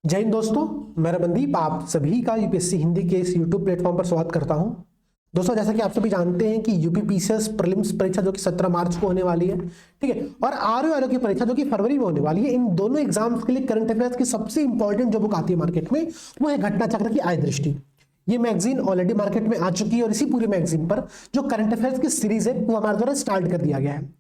जय हिंद दोस्तों, मैं रमनदीप आप सभी का यूपीएससी हिंदी के इस यूट्यूब प्लेटफॉर्म पर स्वागत करता हूं। दोस्तों, जैसा कि आप सभी जानते हैं कि यूपी पीसीएस प्रीलिम्स परीक्षा जो कि 17 मार्च को होने वाली है, ठीक है, और आरओ वालों की परीक्षा जो कि फरवरी में होने वाली है, इन दोनों एग्जाम्स के लिए करंट अफेयर्स की सबसे इंपॉर्टेंट जो बुक आती है मार्केट में वो है घटना चक्र की आय दृष्टि। ये मैगजीन ऑलरेडी मार्केट में आ चुकी है और इसी पूरी मैगजीन पर जो करंट अफेयर्स की सीरीज है वो हमारे द्वारा स्टार्ट कर दिया गया है।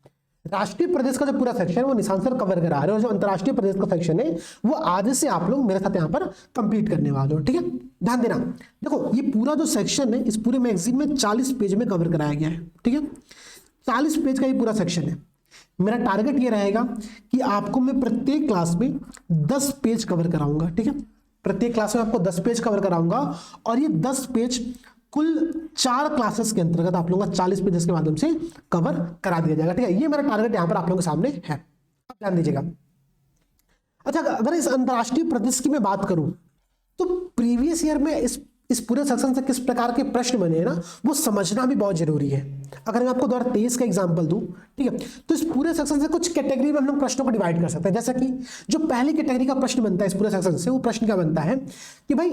राष्ट्रीय प्रदेश का जो पूरा सेक्शन है वो निशान सर कवर करा रहे हैं और जो अंतरराष्ट्रीय प्रदेश का सेक्शन है वो आज से आप लोग मेरे साथ यहाँ पर कंप्लीट करने वाले हो। ठीक है, ध्यान देना। देखो, ये पूरा जो सेक्शन है इस पूरे मैगजीन में 40 पेज में कवर कराया गया है। ठीक है, 40 पेज का ये पूरा सेक्शन है। मेरा टारगेट ये रहेगा कि आपको मैं प्रत्येक क्लास में 10 पेज कवर कराऊंगा। ठीक है, प्रत्येक क्लास में आपको 10 पेज कवर कराऊंगा और ये 10 पेज कुल 4 क्लासेस के अंतर्गत आप लोगों का 40 पेजेस के माध्यम से कवर करा दिया जाएगा। ठीक है, ये मेरा टारगेट यहां पर आप लोगों के सामने है, आप ध्यान दीजिएगा। अच्छा, अगर इस अंतरराष्ट्रीय प्रदेश की मैं बात करूं तो प्रीवियस ईयर में इस पूरे सेक्शन से किस प्रकार के प्रश्न बने हैं ना, वो समझना भी बहुत जरूरी है। अगर मैं आपको 2023 का एग्जांपल दूं, ठीक है, तो इस पूरे सेक्शन से कुछ कैटेगरी में हम लोग प्रश्नों को डिवाइड कर सकते हैं। जैसा कि जो पहली कैटेगरी का प्रश्न बनता है इस पूरे सेक्शन से, वो प्रश्न क्या बनता है कि भाई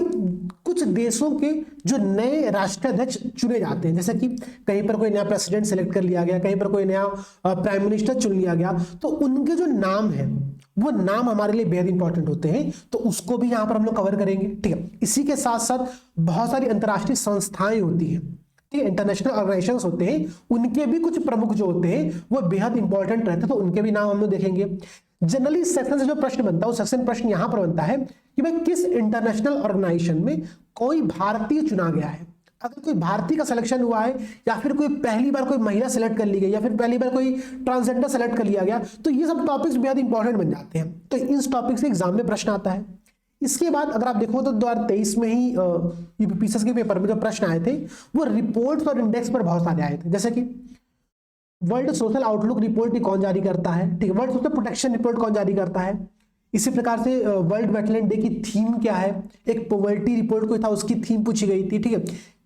कुछ देशों के जो नए राष्ट्राध्यक्ष चुने जाते हैं, जैसे कि कहीं पर कोई नया प्रेसिडेंट सेलेक्ट कर लिया गया, कहीं पर कोई नया प्राइम मिनिस्टर चुन लिया गया, तो उनके जो नाम है वो नाम हमारे लिए बेहद इंपॉर्टेंट होते हैं, तो उसको भी यहां पर हम लोग कवर करेंगे। ठीक है, इसी के साथ साथ बहुत सारी अंतरराष्ट्रीय संस्थाएं होती हैं, ठीक है, इंटरनेशनल ऑर्गेनाइजेशंस होते हैं, उनके भी कुछ प्रमुख जो होते हैं वो बेहद इंपॉर्टेंट रहते हैं, तो उनके भी नाम हम लोग देखेंगे। जनरली इस सेक्शन से जो प्रश्न बनता है वो सेक्शन प्रश्न यहां पर बनता है कि भाई किस इंटरनेशनल ऑर्गेनाइजेशन में कोई भारतीय चुना गया है। अगर कोई भारतीय का सिलेक्शन हुआ है या फिर कोई पहली बार कोई महिला सेलेक्ट कर ली गई या फिर पहली बार कोई ट्रांसजेंडर सेलेक्ट कर लिया गया, तो ये सब टॉपिक्स बेहद इंपॉर्टेंट बन जाते हैं, तो इस टॉपिक से एग्जाम में प्रश्न आता है। इसके बाद अगर आप देखो तो 2023 में ही यूपीपीसीएस के पेपर में जो प्रश्न आए थे वो रिपोर्ट्स और इंडेक्स पर बहुत सारे आए थे, जैसे कि वर्ल्ड सोशल आउटलुक रिपोर्ट कौन जारी करता है, ठीक है, वर्ल्ड सोशल प्रोटेक्शन रिपोर्ट कौन जारी करता है, इसी प्रकार से वर्ल्ड वेटलैंड डे की थीम क्या है, एक पॉवर्टी रिपोर्ट कोई था उसकी थीम पूछी गई थी। ठीक है,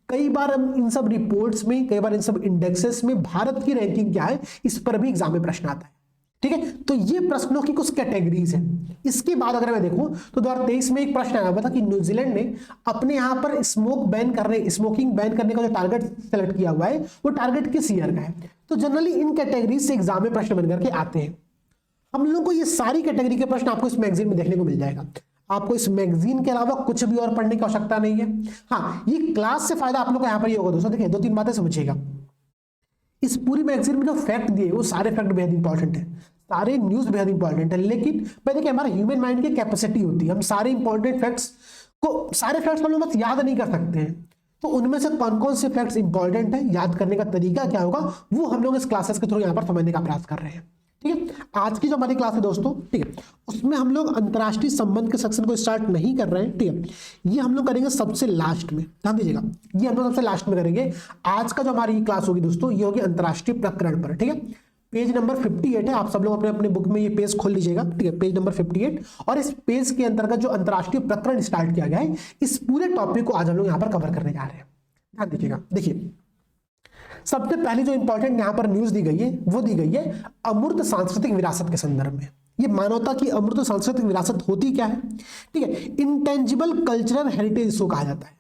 कई बार हम इन सब रिपोर्ट्स में, कई बार इन सब इंडेक्सेस में भारत की रैंकिंग क्या है इस पर भी एग्जाम में प्रश्न आता है। ठीक है, तो ये प्रश्नों की कुछ कैटेगरीज हैं। इसके बाद अगर मैं देखूं तो 2023 में एक प्रश्न आया हुआ था कि न्यूजीलैंड ने अपने यहां पर स्मोकिंग बैन करने का जो टारगेट सेलेक्ट किया हुआ है वो टारगेट किस ईयर का है। तो जनरली इन कैटेगरीज से एग्जाम में प्रश्न बनकर के आते हैं। हम लोगों को ये सारी कैटेगरी के प्रश्न आपको इस मैगजीन में देखने को मिल जाएगा। आपको इस मैगजीन के अलावा कुछ भी और पढ़ने की आवश्यकता नहीं है। हाँ, ये क्लास से फायदा आप लोग को यहां पर ये होगा दोस्तों। देखिए, 2-3 बातें समझिएगा। इस पूरी मैगजीन में जो फैक्ट दिए वो सारे फैक्ट बेहद इंपॉर्टेंट है, सारे न्यूज बेहद इंपॉर्टेंट है, लेकिन भाई देखिए हमारा ह्यूमन माइंड की कैपेसिटी होती है, हम सारे इंपॉर्टेंट फैक्ट्स हम लोग बस याद नहीं कर सकते हैं। तो उनमें से कौन कौन से फैक्ट्स इंपॉर्टेंट है, याद करने का तरीका क्या होगा, वो हम लोग इस क्लासेस के थ्रू यहाँ पर समझने का प्रयास कर रहे हैं। ठीक है, आज की जो हमारी क्लास है दोस्तों, ठीक है, उसमें हम लोग अंतरराष्ट्रीय संबंध के सेक्शन को स्टार्ट नहीं कर रहे हैं। ठीक है, ये हम लोग करेंगे सबसे लास्ट में, ध्यान दीजिएगा, ये हम लोग सबसे लास्ट में करेंगे। आज का जो हमारी क्लास होगी दोस्तों ये होगी अंतरराष्ट्रीय प्रकरण पर। ठीक है, पेज नंबर 58 है, आप सब लोग अपने अपने बुक में ये पेज खोल लीजिएगा। ठीक है, पेज नंबर 58 और इस पेज के अंतर्गत जो अंतरराष्ट्रीय प्रकरण स्टार्ट किया गया है इस पूरे टॉपिक को आज हम लोग यहाँ पर कवर करने जा रहे हैं। ध्यान दीजिएगा। देखिए, सबसे पहली जो इंपॉर्टेंट यहां पर न्यूज दी गई है वो दी गई है अमूर्त सांस्कृतिक विरासत के संदर्भ में। ये मानवता की अमूर्त सांस्कृतिक विरासत होती क्या है, ठीक है, इंटेंजिबल कल्चरल हेरिटेज इसको कहा जाता है।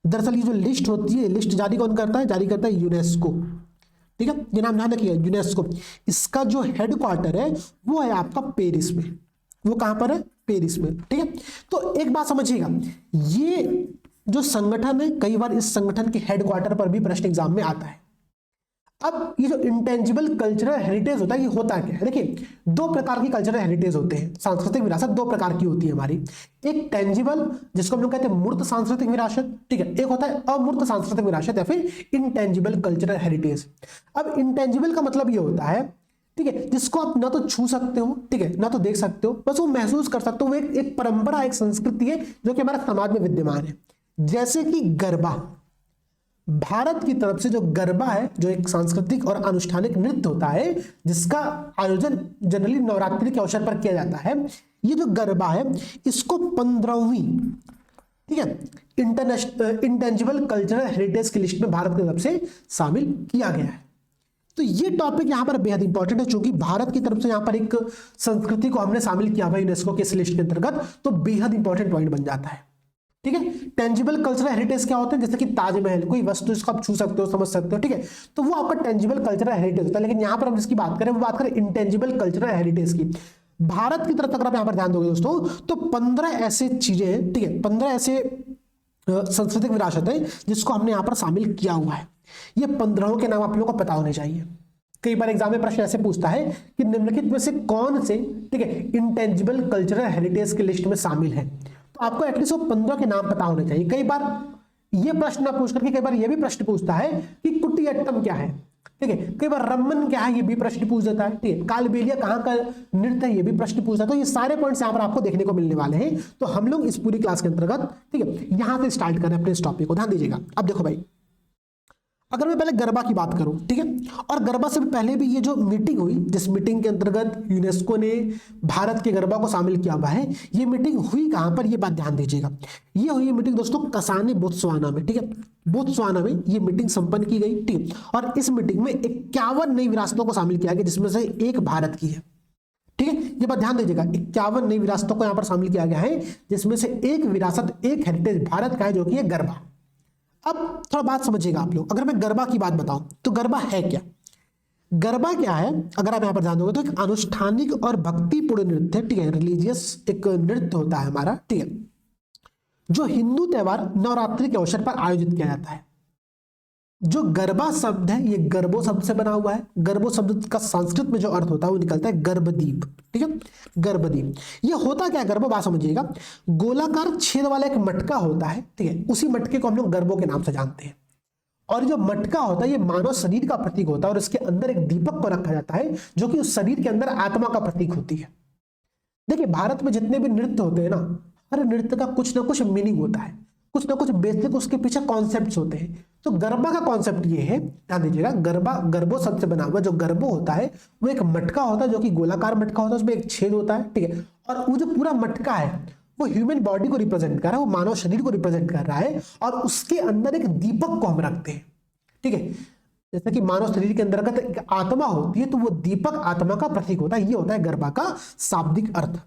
दरअसल ये जो लिस्ट होती है, लिस्ट जारी कौन करता है, जारी करता है यूनेस्को। ठीक है, ये नाम ध्यान रखिए, यूनेस्को। इसका जो हेडक्वार्टर है वो है आपका पेरिस में। वो कहां पर है, पेरिस में। ठीक है, तो एक बात समझिएगा, ये जो संगठन है कई बार इस संगठन के हेडक्वार्टर पर भी प्रश्न एग्जाम में आता है। अब ये जो इंटेंजिबल कल्चरल हेरिटेज होता है ये होता क्या है, देखिए 2 प्रकार की कल्चरल हेरिटेज होते हैं, सांस्कृतिक विरासत 2 प्रकार की होती है हमारी। एक टेंजिबल जिसको हम लोग कहते हैं मूर्त सांस्कृतिक विरासत, ठीक है, एक होता है अमूर्त सांस्कृतिक विरासत या फिर इंटेंजिबल कल्चरल हेरिटेज। अब इंटेंजिबल का मतलब ये होता है, ठीक है, जिसको आप ना तो छू सकते हो, ठीक है, ना तो देख सकते हो, बस वो महसूस कर सकते हो। वो एक परंपरा, एक संस्कृति है जो कि हमारे समाज में विद्यमान है। जैसे कि गरबा, भारत की तरफ से जो गरबा है, जो एक सांस्कृतिक और अनुष्ठानिक नृत्य होता है जिसका आयोजन जनरली नवरात्रि के अवसर पर किया जाता है, ये जो गरबा है इसको 15वीं, ठीक है, इंटेंजिबल कल्चरल हेरिटेज की लिस्ट में भारत की तरफ से शामिल किया गया है। तो ये टॉपिक यहाँ पर बेहद इंपॉर्टेंट है, क्योंकि भारत की तरफ से यहाँ पर एक संस्कृति को हमने शामिल किया हुआ यूनेस्को के इस लिस्ट के अंतर्गत, तो बेहद इंपॉर्टेंट पॉइंट बन जाता है। ठीक है, टेंजिबल कल्चरल हेरिटेज क्या होता है, जैसे कि ताजमहल, कोई वस्तु जिसको आप छू सकते हो, समझ सकते हो, ठीक है, तो वो आपका टेंजिबल कल्चरल हेरिटेज होता है। लेकिन यहाँ पर हम जिसकी बात करें वो बात करें इंटेंजिबल कल्चरल हेरिटेज की। भारत की तरफ अगर आप यहाँ पर ध्यान दोगे दोस्तों, तो 15 ऐसे चीजें हैं, ठीक है, 15 ऐसे सांस्कृतिक विरासत है जिसको हमने यहाँ पर शामिल किया हुआ है। ये 15 के नाम आप लोगों को पता होने चाहिए। कई बार एग्जाम में प्रश्न ऐसे पूछता है कि निम्नलिखित में से कौन से, ठीक है, इंटेंजिबल कल्चरल हेरिटेज की लिस्ट में शामिल है, तो आपको एटलीस्ट वो 15 के नाम पता होने चाहिए। कई बार ये प्रश्न ना पूछ करके कई बार ये भी प्रश्न पूछता है कि कुटियाट्टम क्या है, ठीक है, कई बार रमन क्या है, ये भी प्रश्न पूछ देता है, ठीक है, कालबेलिया कहाँ का नृत्य है, ये भी प्रश्न पूछता है। तो ये सारे पॉइंट्स यहाँ पर आपको देखने को मिलने वाले हैं। तो हम लोग इस पूरी क्लास के अंतर्गत, ठीक है, यहां से स्टार्ट करें अपने इस टॉपिक को, ध्यान दीजिएगा। अब देखो भाई, अगर मैं पहले गरबा की बात करूं, ठीक है, और गरबा से पहले भी ये जो मीटिंग हुई, जिस मीटिंग के अंतर्गत यूनेस्को ने भारत के गरबा को शामिल किया हुआ है, ये मीटिंग हुई कहां पर, ये बात ध्यान दीजिएगा। ये हुई मीटिंग दोस्तों कसाने, बोत्सवाना में, ठीक है, बोत्सवाना में ये मीटिंग संपन्न की गई, ठीक है, और इस मीटिंग में 51 नई विरासतों को शामिल किया गया, जिसमें से एक भारत की है। ठीक है, ये बात ध्यान दीजिएगा, 51 नई विरासतों को यहां पर शामिल किया गया है, जिसमें से एक विरासत, एक हेरिटेज भारत का है, जो कि है गरबा। अब थोड़ा बात समझिएगा आप लोग, अगर मैं गरबा की बात बताऊं तो गरबा है क्या। गरबा क्या है, अगर आप यहां पर ध्यान दोगे तो एक अनुष्ठानिक और भक्तिपूर्ण नृत्य है, ठीक है, रिलीजियस एक नृत्य होता है हमारा, ठीक है, जो हिंदू त्योहार नवरात्रि के अवसर पर आयोजित किया जाता है। जो गरबा शब्द है ये गर्भो शब्द से बना हुआ है। गर्भो शब्द का संस्कृत में जो अर्थ होता है वो निकलता है गर्भदीप, ठीक है, गर्भदीप। ये होता क्या है गर्भो, बात समझिएगा, गोलाकार छेद वाला एक मटका होता है, ठीक है, उसी मटके को हम लोग गर्भो के नाम से जानते हैं। और जो मटका होता है ये मानव शरीर का प्रतीक होता है, और इसके अंदर एक दीपक को रखा जाता है, जो कि उस शरीर के अंदर आत्मा का प्रतीक होती है। देखिए, भारत में जितने भी नृत्य होते हैं ना, हर नृत्य का कुछ ना कुछ मीनिंग होता है, कुछ ना कुछ बेसिक उसके पीछे कॉन्सेप्ट्स होते हैं। तो गरबा का कॉन्सेप्ट ये है, ध्यान दीजिएगा, गरबा गर्भो शब्द से बना हुआ, जो गर्भो होता है वो एक मटका होता है, जो कि गोलाकार मटका होता है, उसमें एक छेद होता है, ठीक है, और वो जो पूरा मटका है वो ह्यूमन बॉडी को रिप्रेजेंट कर रहा है, वो मानव शरीर को रिप्रेजेंट कर रहा है, और उसके अंदर एक दीपक को हम रखते हैं, ठीक है, जैसे कि मानव शरीर के अंदर एक आत्मा होती है, तो वो दीपक आत्मा का प्रतीक होता है। ये होता है गरबा का शाब्दिक अर्थ।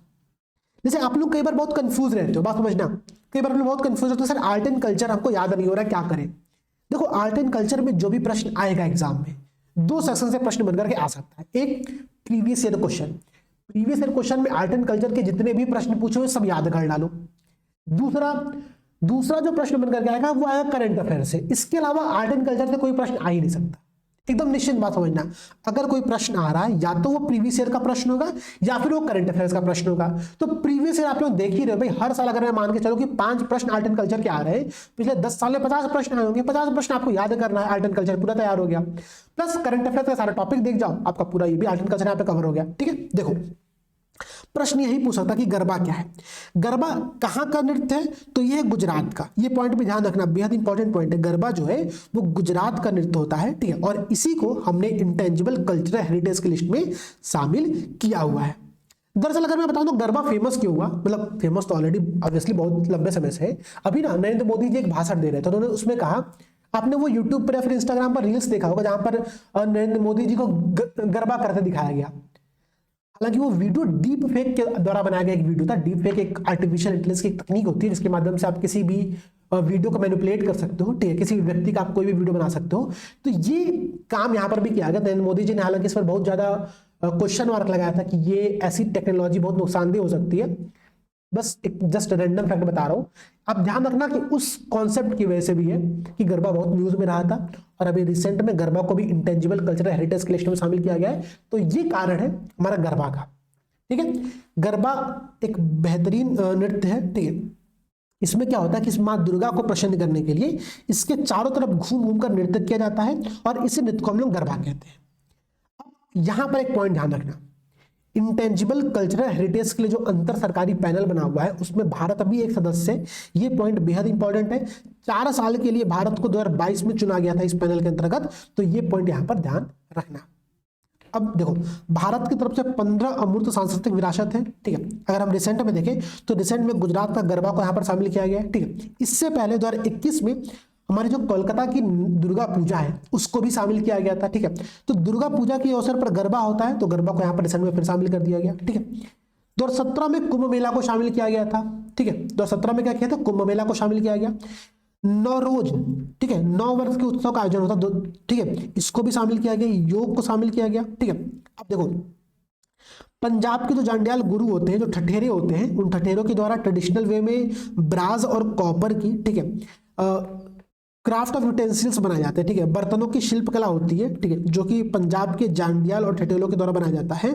जैसे आप लोग कई बार बहुत कंफ्यूज रहते हो, बात समझना, कई बार आप लोग बहुत कंफ्यूज होते हो, सर आर्ट एंड कल्चर हमको याद नहीं हो रहा है, क्या करें। देखो, आर्ट एंड कल्चर में जो भी प्रश्न आएगा एग्जाम में, दो सेक्शन से प्रश्न बनकर के आ सकता है। एक previous year question, previous year question में आर्ट एंड कल्चर के जितने भी प्रश्न पूछे हुए सब याद कर डालो। दूसरा जो प्रश्न बनकर के आएगा वो आएगा करंट अफेयर से। इसके अलावा आर्ट एंड कल्चर से कोई प्रश्न आ ही नहीं सकता, एकदम निश्चित बात समझना। अगर कोई प्रश्न आ रहा है या तो वो प्रीवियस ईयर का प्रश्न होगा या फिर वो करंट अफेयर्स का प्रश्न होगा। तो प्रीवियस ईयर आप लोग देख ही रहे हो भाई, हर साल अगर मैं मान के चलो कि 5 प्रश्न आर्ट एंड कल्चर के आ रहे हैं, पिछले 10 साल में 50 प्रश्न आए होंगे, 50 प्रश्न आपको याद करना है, आर्ट एंड कल्चर पूरा तैयार हो गया। प्लस करंट अफेयर्स का सारा टॉपिक देख जाओ, आपका पूरा ये भी आर्ट एंड कल्चर यहाँ पे कवर हो गया, ठीक है। देखो, प्रश्न यही पूछ सकता कि गरबा क्या है, गरबा कहाँ का नृत्य है, तो ये है गुजरात का। ये पॉइंट भी ध्यान रखना, बेहद इंपॉर्टेंट पॉइंट है। गरबा जो है वो गुजरात का नृत्य होता है, ठीक है, और इसी को हमने इंटेंजिबल कल्चरल हेरिटेज की लिस्ट में शामिल किया हुआ है। दरअसल अगर मैं बताऊं तो गरबा फेमस क्यों हुआ, मतलब फेमस तो ऑलरेडी ऑब्वियसली बहुत लंबे समय से है। अभी ना नरेंद्र मोदी जी एक भाषण दे रहे थे, उन्होंने उसमें कहा, आपने वो यूट्यूब पर या फिर इंस्टाग्राम पर रील्स देखा होगा, जहां पर नरेंद्र मोदी जी को गरबा करते दिखाया गया। हालांकि वो वीडियो डीप फेक के द्वारा बनाया गया एक वीडियो था। डीप फेक एक आर्टिफिशियल इंटेलिजेंस की एक तकनीक होती है, जिसके माध्यम से आप किसी भी वीडियो को मैनिपुलेट कर सकते हो, ठीक है, किसी भी व्यक्ति का आप कोई भी वीडियो बना सकते हो। तो ये काम यहाँ पर भी किया गया। नरेंद्र मोदी जी ने हालांकि इस पर बहुत ज्यादा क्वेश्चन मार्क लगाया था कि ये ऐसी टेक्नोलॉजी बहुत नुकसानदेह हो सकती है। बस एक जस्ट रैंडम फैक्ट बता रहा हूं। आप ध्यान रखना कि उस कॉन्सेप्ट की वजह से भी है कि गरबा बहुत न्यूज में रहा था, और अभी रिसेंट में गरबा को भी इंटेंजिबल कल्चरल हेरिटेज की लिस्ट में शामिल किया गया है। तो ये कारण है हमारा गरबा का, ठीक है। गरबा एक बेहतरीन नृत्य है, ठीक है। इसमें क्या होता है कि इस माँ दुर्गा को प्रसन्न करने के लिए इसके चारों तरफ घूम घूम कर नृत्य किया जाता है, और इसी नृत्य को हम लोग गरबा कहते हैं। अब यहां पर एक पॉइंट ध्यान रखना, इंटेंजिबल कल्चरल हेरिटेज के लिए जो अंतर सरकारी पैनल बना हुआ है उसमें भारत अभी एक सदस्य है। ये पॉइंट बेहद इंपॉर्टेंट है। 4 साल के लिए भारत को 2022 में चुना गया था इस पैनल के अंतर्गत, तो ये पॉइंट यहां पर ध्यान रखना। अब देखो, भारत की तरफ से 15 अमूर्त सांस्कृतिक विरासत है, ठीक है। अगर हम रिसेंट में देखें तो रिसेंट में गुजरात का गरबा को यहां पर शामिल किया गया है, ठीक है। इससे पहले 2021 में हमारी जो कोलकाता की दुर्गा पूजा है उसको भी शामिल किया गया था। ठीक है, तो दुर्गा पूजा के अवसर पर गरबा होता है, तो गरबा को यहाँ पर रिसेंट में फिर शामिल कर दिया गया। ठीक है, 2017 में कुंभ मेला को शामिल किया गया था। ठीक है, 2017 में क्या किया था, कुंभ मेला को शामिल किया गया। नवरोज, ठीक है, 9 वर्ष के उत्सव का आयोजन होता। ठीक है, इसको भी शामिल किया गया, योग को शामिल किया गया। ठीक है, अब देखो पंजाब के जो जांडियाल गुरु होते हैं, जो ठठेरे होते हैं, उन ठठेरों के द्वारा ट्रेडिशनल वे में ब्रास और कॉपर की, ठीक है, क्राफ्ट ऑफ यूटेंसिल्स बनाए जाते हैं। ठीक है, बर्तनों की शिल्पकला होती है। ठीक है, जो कि पंजाब के जांडियाल और ठठेरों के द्वारा बनाया जाता है,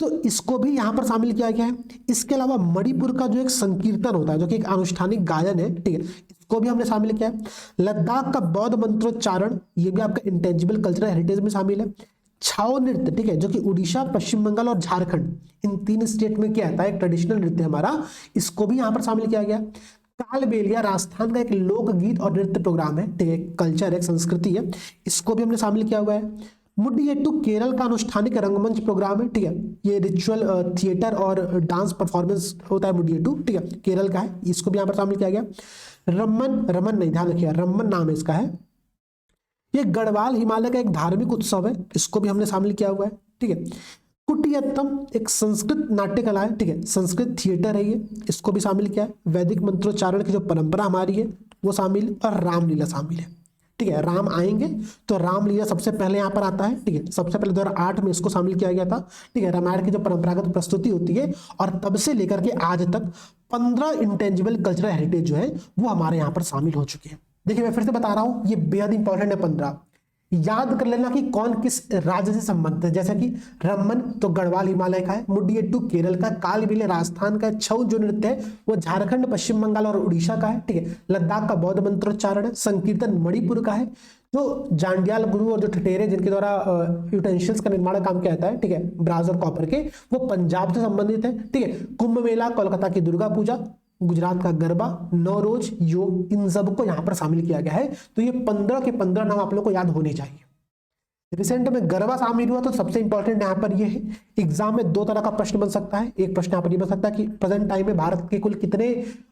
तो इसको भी यहां पर शामिल किया गया है। इसके अलावा मणिपुर का जो एक संकीर्तन होता है, जो कि एक अनुष्ठानिक गायन है, ठीक है, इसको भी हमने शामिल किया है। लद्दाख का बौद्ध मंत्रोच्चारण, ये भी आपका इंटेंजिबल कल्चरल हेरिटेज में शामिल है। छाओ नृत्य, ठीक है, जो कि उड़ीसा, पश्चिम बंगाल और झारखंड, इन 3 स्टेट में क्या आता है, एक ट्रेडिशनल नृत्य हमारा, इसको भी यहां पर शामिल किया गया। कालबेलिया राजस्थान का एक लोकगीत और नृत्य प्रोग्राम है, ठीक है, कल्चर है, संस्कृति है, इसको भी हमने शामिल किया हुआ है। मुडियट्टू केरल का अनुष्ठानिक रंगमंच प्रोग्राम है। ठीक है, ये रिचुअल थिएटर और डांस परफॉर्मेंस होता है मुडियट्टू, ठीक है, केरल का है, इसको भी यहाँ पर शामिल किया गया। रमन नहीं, ध्यान रखिएगा, रमन नाम है इसका है। ये गढ़वाल हिमालय का एक धार्मिक उत्सव है, इसको भी हमने शामिल किया हुआ है। ठीक है, कुटियात्तम एक संस्कृत नाट्य कला है, ठीक है, संस्कृत थिएटर है ये, इसको भी शामिल किया है। वैदिक मंत्रोच्चारण की जो परंपरा हमारी है वो शामिल, और रामलीला शामिल है। ठीक है, राम आएंगे तो रामलीला सबसे पहले यहाँ पर आता है। ठीक है, सबसे पहले 2008 में इसको शामिल किया गया था। ठीक है, रामायण की जो परंपरागत प्रस्तुति होती है, और तब से लेकर के आज तक 15 इंटेंजिबल कल्चरल हेरिटेज जो है वो हमारे यहाँ पर शामिल हो चुके हैं। देखिए मैं फिर से बता रहा हूँ, ये बेहद इंपॉर्टेंट है। 15 याद कर लेना कि कौन किस राज्य से संबंधित है, जैसे कि रमन तो गढ़वाल हिमालय का है, मुडियट्टू केरल का, कालबेलिया राजस्थान का, छऊ जो नृत्य है वो झारखंड, पश्चिम बंगाल और उड़ीसा का है। ठीक है, लद्दाख का बौद्ध मंत्रोच्चारण है, संकीर्तन मणिपुर का है, जो जांडियाल गुरु और जो ठठेरे जिनके द्वारा यूटेंसिल्स का निर्माण काम किया जाता है, ठीक है, ब्रास और कॉपर के, वो पंजाब से संबंधित है। ठीक है, कुंभ मेला, कोलकाता की दुर्गा पूजा, गुजरात का गरबा, नवरोज, योग, इन सब को यहां पर शामिल किया गया है। तो ये 15 के 15 नाम आप लोग को याद होने चाहिए। रिसेंट में गरबा शामिल हुआ, तो सबसे इंपॉर्टेंट यहाँ पर ये है, एग्जाम में 2 तरह का प्रश्न बन सकता है। एक प्रश्न यहाँ पर ये बन सकता है कि प्रेजेंट टाइम में भारत के कुल कितने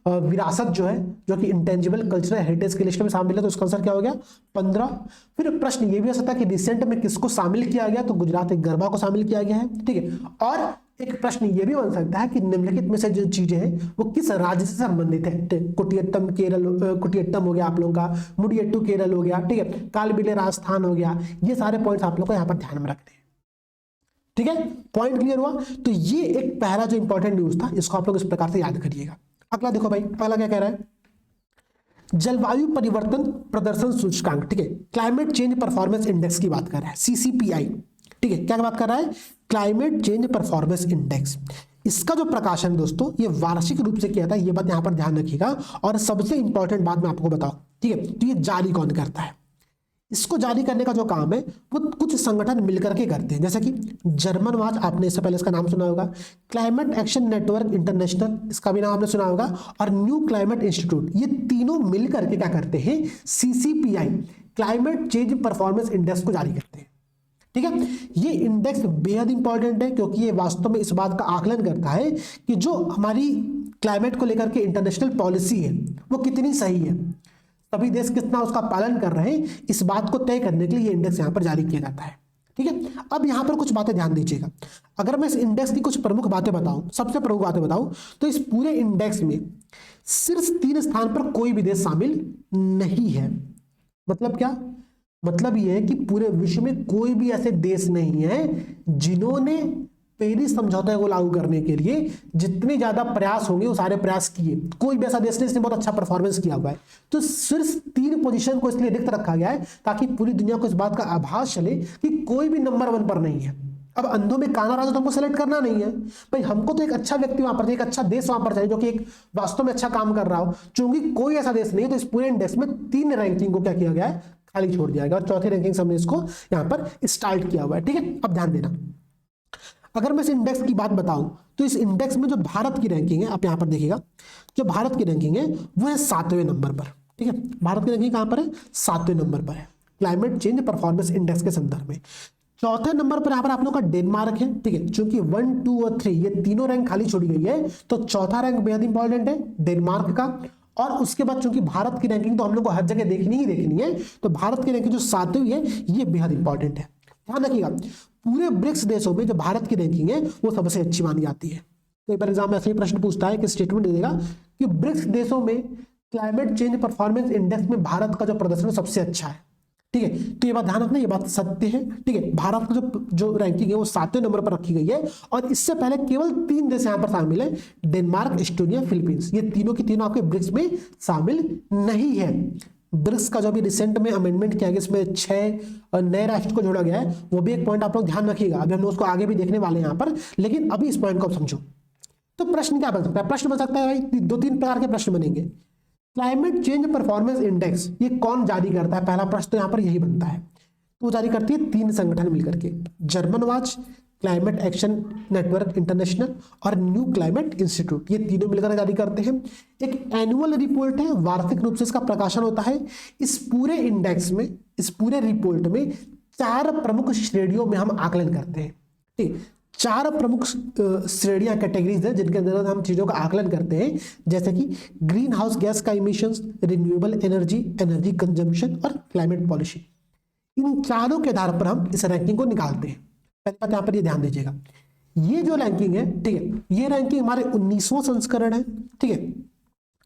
विरासत जो है, जो कि इंटेंजिबल कल्चरल हेरिटेज की लिस्ट में शामिल है, तो इसका आंसर क्या हो गया, 15। फिर प्रश्न ये भी हो सकता है कि रिसेंट में किसको शामिल किया गया, तो गुजरात के गरबा को शामिल किया गया है। ठीक है, और एक प्रश्न ये भी बन सकता है कि निम्नलिखित में से जो चीजें हैं वो किस राज्य से संबंधित है। कुटियट्टम केरल, कुटियट्टम हो गया आप लोगों का, मुडियट्टू केरल हो गया, ठीक है, कालबेलिया राजस्थान हो गया, ये सारे पॉइंट्स आप लोग को यहाँ पर ध्यान में रखते हैं। ठीक है, पॉइंट क्लियर हुआ। तो ये एक पहला जो इंपॉर्टेंट न्यूज था, इसको आप लोग इस प्रकार से याद करिएगा। अगला देखो भाई, पहला क्या कह रहा है, जलवायु परिवर्तन प्रदर्शन सूचकांक, ठीक है, क्लाइमेट चेंज परफॉर्मेंस इंडेक्स की बात कर रहा है, CCPI। ठीक है, क्या बात कर रहा है, क्लाइमेट चेंज परफॉर्मेंस इंडेक्स। इसका जो प्रकाशन दोस्तों ये वार्षिक रूप से किया था, ये बात यहां पर ध्यान रखिएगा। और सबसे इंपॉर्टेंट बात मैं आपको बताऊं, ठीक है, तो ये जारी कौन करता है, इसको जारी करने का जो काम है वो कुछ संगठन मिलकर के करते हैं, जैसे कि जर्मन वॉच, आपने इससे पहले इसका नाम सुना होगा, क्लाइमेट एक्शन नेटवर्क इंटरनेशनल, इसका भी नाम आपने सुना होगा, और न्यू क्लाइमेट इंस्टीट्यूट, ये तीनों मिलकर के क्या करते हैं, CCPI climate change performance index को जारी करते हैं। ठीक है, ये इंडेक्स बेहद इंपॉर्टेंट है, क्योंकि ये वास्तव में इस बात का आकलन करता है कि जो हमारी क्लाइमेट को लेकर के इंटरनेशनल पॉलिसी है वो कितनी सही है, सभी देश कितना उसका पालन कर रहे हैं, इस बात को तय करने के लिए ये इंडेक्स यहां पर जारी किया जाता है। ठीक है, अब यहां पर कुछ बातें ध्यान दीजिएगा। अगर मैं इस इंडेक्स की कुछ प्रमुख बातें बताऊं, सबसे प्रमुख बातें बताऊं, तो इस पूरे इंडेक्स में शीर्ष 3 स्थान पर कोई भी देश शामिल नहीं है। मतलब क्या, मतलब यह है कि पूरे विश्व में कोई भी ऐसे देश नहीं है जिन्होंने पेरिस समझौते को लागू करने के लिए जितने ज्यादा प्रयास होंगे वो सारे प्रयास किए, कोई भी ऐसा देश नहीं जिसने बहुत अच्छा परफॉर्मेंस किया हुआ है। तो सिर्फ 3 पोजीशन को इसलिए रिक्त रखा गया है ताकि पूरी दुनिया को इस बात का आभास चले कि कोई भी नंबर 1 पर नहीं है। अब अंधों में काना राजा तो हमको सेलेक्ट करना नहीं है भाई, हमको तो एक अच्छा व्यक्ति वहां पर चाहिए, एक अच्छा देश वहां पर चाहिए जो कि एक वास्तव में अच्छा काम कर रहा हो। चूंकि कोई ऐसा देश नहीं है, तो इस पूरे इंडेक्स में 3 रैंकिंग को क्या किया गया है, खाली छोड़ दिया गया, और चौथी रैंकिंग हमने इसको यहां पर स्टार्ट किया हुआ है। ठीक है, अब ध्यान देना, अगर मैं इस इंडेक्स की बात बताऊं तो इस इंडेक्स में जो भारत की रैंकिंग है, आप यहां पर देखिएगा, जो भारत की रैंकिंग है वो है 7वें नंबर पर। ठीक है, भारत की रैंकिंग कहां पर है, 7वें नंबर पर है क्लाइमेट चेंज परफॉर्मेंस इंडेक्स के संदर्भ में। चौथे नंबर पर यहां पर आप लोगों का डेनमार्क है। ठीक है, चूंकि 1, 2 और 3 ये तीनों रैंक खाली छोड़ी गई है, तो चौथा रैंक बेहद इंपॉर्टेंट है डेनमार्क का। और उसके बाद चूंकि भारत की रैंकिंग तो हम लोग को हर जगह देखनी ही देखनी है, तो भारत की रैंकिंग जो 7वीं है ये बेहद इंपॉर्टेंट है। ध्यान रखिएगा, पूरे ब्रिक्स देशों में जो भारत की रैंकिंग है वो सबसे अच्छी मानी जाती है। तो एक बार एग्जाम में ऐसे ही प्रश्न पूछता है कि स्टेटमेंट दे देगा कि ब्रिक्स देशों में क्लाइमेट चेंज परफॉर्मेंस इंडेक्स में भारत का जो प्रदर्शन सबसे अच्छा है। ठीक है, तो ये बात ध्यान रखना, ये बात सत्य है। ठीक है, भारत का जो रैंकिंग है वो 7वें नंबर पर रखी गई है, और इससे पहले केवल 3 देश यहाँ पर शामिल है, डेनमार्क, एस्टोनिया, फिलीपींस। ये तीनों की तीनों आपके ब्रिक्स में शामिल नहीं है। ब्रिक्स का जो भी रिसेंट में अमेंडमेंट किया गया, इसमें 6 नए राष्ट्र को जोड़ा गया है, वो भी एक पॉइंट आप लोग ध्यान रखिएगा। अभी हम लोग उसको आगे भी देखने वाले हैं यहाँ पर, लेकिन अभी इस पॉइंट को आप समझो। तो प्रश्न क्या बन सकता है? प्रश्न बन सकता है भाई 2-3 प्रकार के प्रश्न बनेंगे। क्लाइमेट चेंज परफॉर्मेंस इंडेक्स ये कौन जारी करता है? पहला प्रश्न तो यहाँ पर यही बनता है। तो जारी करती है 3 संगठन मिलकर के, German watch, climate action network international और न्यू क्लाइमेट इंस्टीट्यूट। ये तीनों मिलकर जारी करते हैं। एक एनुअल रिपोर्ट है, वार्षिक रूप से इसका प्रकाशन होता है। इस पूरे इंडेक्स में, इस पूरे रिपोर्ट में 4 प्रमुख श्रेणियों में हम आकलन करते हैं। ठीक, 4 प्रमुख श्रेणियां, कैटेगरीज है जिनके अंदर हम चीजों का आकलन करते हैं, जैसे कि ग्रीन हाउस गैस का emissions, renewable energy, energy consumption और क्लाइमेट पॉलिसी। इन चारों के आधार पर हम इस रैंकिंग को निकालते हैं। पहली बात यहाँ पर ये ध्यान दीजिएगा, ये जो रैंकिंग है, ठीक है, ये रैंकिंग हमारे 19वां संस्करण है। ठीक है,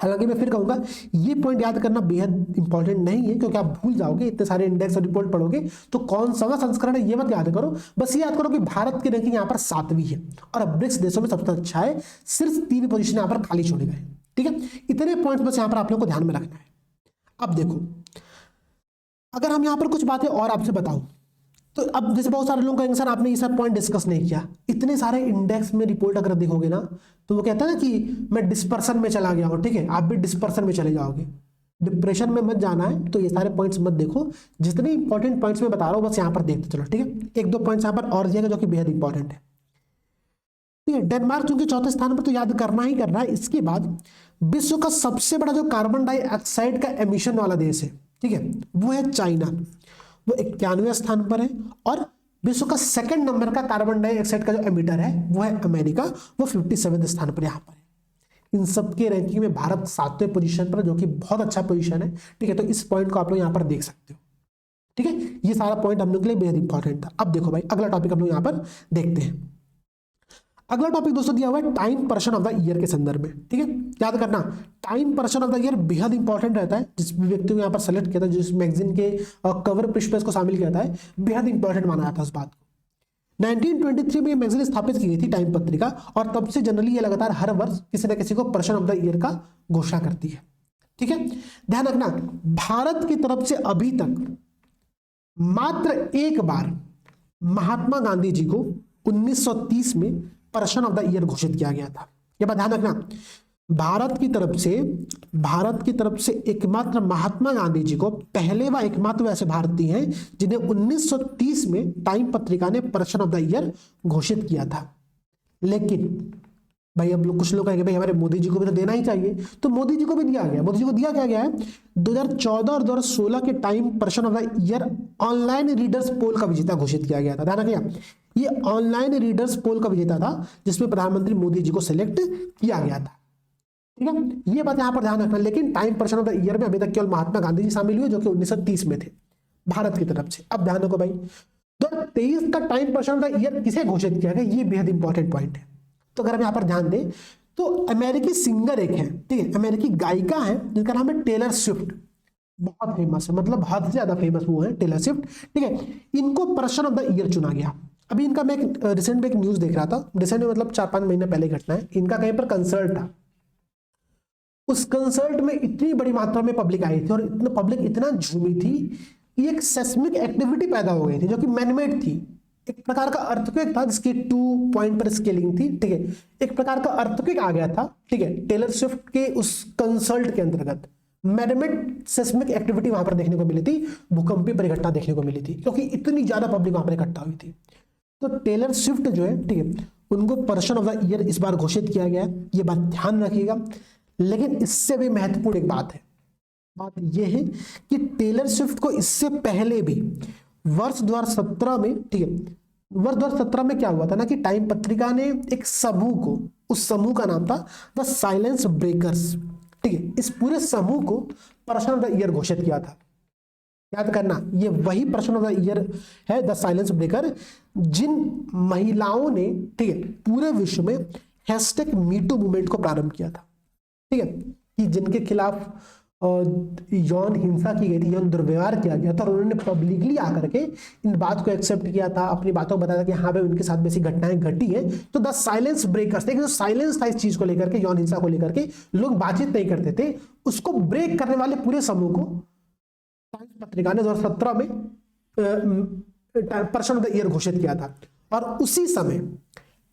हालांकि मैं फिर कहूंगा ये पॉइंट याद करना बेहद इंपॉर्टेंट नहीं है, क्योंकि आप भूल जाओगे, इतने सारे इंडेक्स और रिपोर्ट पढ़ोगे तो कौन सा संस्करण है ये मत याद करो। बस ये याद करो कि भारत की रैंकिंग यहाँ पर 7वीं है और अब ब्रिक्स देशों में सबसे अच्छा है, सिर्फ 3 पोजीशन यहाँ पर खाली छोड़े गए। ठीक है, इतने पॉइंट बस यहाँ पर आप लोग को ध्यान में रखना है। अब देखो, अगर हम यहाँ पर कुछ बातें और आपसे बताऊं, तो अब जैसे बहुत सारे लोग कहेंगे सर आपने ये सब पॉइंट डिस्कस नहीं किया। इतने सारे इंडेक्स में रिपोर्ट अगर देखोगे ना, तो वो कहता है ना कि मैं डिस्पर्सन में चला गया हूं। ठीक है, आप भी डिस्पर्सन में चले जाओगे, डिप्रेशन में मत जाना है। तो ये सारे पॉइंट्स मत देखो, जितने इंपॉर्टेंट पॉइंट्स मैं बता रहा हूं बस यहाँ पर देखते चलो। ठीक है, 1-2 पॉइंट्स यहाँ पर और दिए जो कि बेहद इंपॉर्टेंट है। ठीक है, डेनमार्क चूंकि 4थे स्थान पर, तो याद करना ही करना है। इसके बाद विश्व का सबसे बड़ा जो कार्बन डाइऑक्साइड का एमिशन वाला देश है, ठीक है, वो है चाइना, वो 91वें स्थान पर है। और विश्व का 2nd नंबर का कार्बन डाइऑक्साइड का जो एमिटर है वो है अमेरिका, वो 57वें स्थान पर यहाँ पर है। इन सब के रैंकिंग में भारत 7वें पोजीशन पर, जो कि बहुत अच्छा पोजीशन है। ठीक है, तो इस पॉइंट को आप लोग यहाँ पर देख सकते हो। ठीक है, ये सारा पॉइंट हम लोग के लिए बेहद इंपॉर्टेंट था। अब देखो भाई, अगला टॉपिक हम लोग यहाँ पर देखते हैं। अगला टॉपिक दोस्तों दिया हुआ है time person of the year के संदर्भ में। ठीक है, याद करना, time person of the year बेहद इंपॉर्टेंट रहता है। जिस व्यक्ति को यहाँ पर सेलेक्ट किया था, जिस मैगजीन के कवर पृष्ठ पर इसको शामिल किया था, बेहद इंपॉर्टेंट माना जाता है उस बात को। 1923 में ये मैगजीन स्थापित की गई थी, टाइम पत्रिका, और तब से जनरली ये लगातार हर वर्ष किसी न किसी को पर्सन ऑफ द ईयर का घोषणा करती है। ठीक है, ध्यान रखना, भारत की तरफ से अभी तक मात्र एक बार महात्मा गांधी जी को 1930 में पर्सन ऑफ द ईयर घोषित किया गया था। यह बात ध्यान रखना, भारत की तरफ से एकमात्र महात्मा गांधी जी को, पहले व एकमात्र ऐसे भारतीय हैं जिन्हें 1930 में टाइम पत्रिका ने पर्सन ऑफ द ईयर घोषित किया था। लेकिन भाई अब कुछ लोग कहेंगे भाई हमारे मोदी जी को भी तो देना ही चाहिए, तो मोदी जी को भी दिया गया। मोदी जी को दिया क्या गया है? 2014 और 2016 के time person of the year online readers poll का विजेता घोषित किया गया था। ध्यान रखिएगा, ये ऑनलाइन रीडर्स पोल का विजेता था, जिसमें प्रधानमंत्री मोदी जी को सिलेक्ट किया गया था। ठीक है, ये बात यहां पर ध्यान रखना। लेकिन time person of the year में अभी तक केवल महात्मा गांधी जी शामिल हुए, जो कि 1930 में थे भारत की तरफ से। अब ध्यान रखो भाई, 2023 का time person of the year किसे घोषित किया गया, ये बेहद इंपॉर्टेंट पॉइंट है। तो अगर हम यहाँ पर ध्यान दें तो अमेरिकी सिंगर एक है, ठीक है, अमेरिकी गायिका है जिनका नाम है टेलर स्विफ्ट। बहुत फेमस है, मतलब हद से ज्यादा फेमस वो है टेलर स्विफ्ट। ठीक है, इनको पर्सन ऑफ द ईयर चुना गया। अभी इनका मैं रिसेंट में एक न्यूज देख रहा था, रिसेंट में मतलब 4-5 महीने पहले घटना है। इनका कहीं पर कंसर्ट था, उस कंसर्ट में इतनी बड़ी मात्रा में पब्लिक आई थी और इतना पब्लिक इतना झूमी थी कि एक सेस्मिक एक्टिविटी पैदा हो गई थी, जो कि मैनमेड थी। एक प्रकार का अर्थक्वेक था जिसकी 2 पॉइंट पर स्केलिंग थी। ठीक है, एक प्रकार का अर्थक्वेक आ गया था। ठीक है, टेलर स्विफ्ट के उस कंसर्ट के अंतर्गत मैनमेड सेस्मिक एक्टिविटी वहां पर देखने को मिली थी, भूकंपीय परिघटना देखने को मिली थी, क्योंकि इतनी ज्यादा पब्लिक वहां पर इकट्ठा हुई थी। तो टेलर स्विफ्ट जो है, ठीक है, उनको पर्सन ऑफ द ईयर इस बार घोषित किया गया है, ये बात ध्यान रखिएगा। लेकिन इससे भी महत्वपूर्ण एक बात है, बात यह है कि टेलर स्विफ्ट को इससे पहले भी वर्ष 2017 में, ठीक है, वर्ष 2017 में क्या हुआ था ना कि टाइम पत्रिका ने एक समूह को, उस समूह का नाम था द साइलेंस ब्रेकर्स। ठीक है, इस पूरे समूह को पर्सन ऑफ द ईयर घोषित किया था। याद करना, ये वही पर्सन ऑफ द ईयर है, द साइलेंस ब्रेकर, जिन महिलाओं ने, ठीक है, पूरे विश्व में हैशटैग मीटू मूवमेंट को प्रारंभ किया था। ठीक है, कि जिनके खिलाफ यौन हिंसा की गई थी, यौन दुर्व्यवहार किया गया था, और उन्होंने पब्लिकली आकर के इन बात को एक्सेप्ट किया था, अपनी बातों को बताया था कि हाँ भाई उनके साथ में ऐसी घटनाएं घटी है। तो द साइलेंस ब्रेकर्स, देखिए जो साइलेंस था इस चीज को लेकर के, यौन हिंसा को लेकर के लोग बातचीत नहीं करते थे, उसको ब्रेक करने वाले पूरे समूह को टाइम्स पत्रिका ने 2017 में पर्सन ऑफ द ईयर घोषित किया था। और उसी समय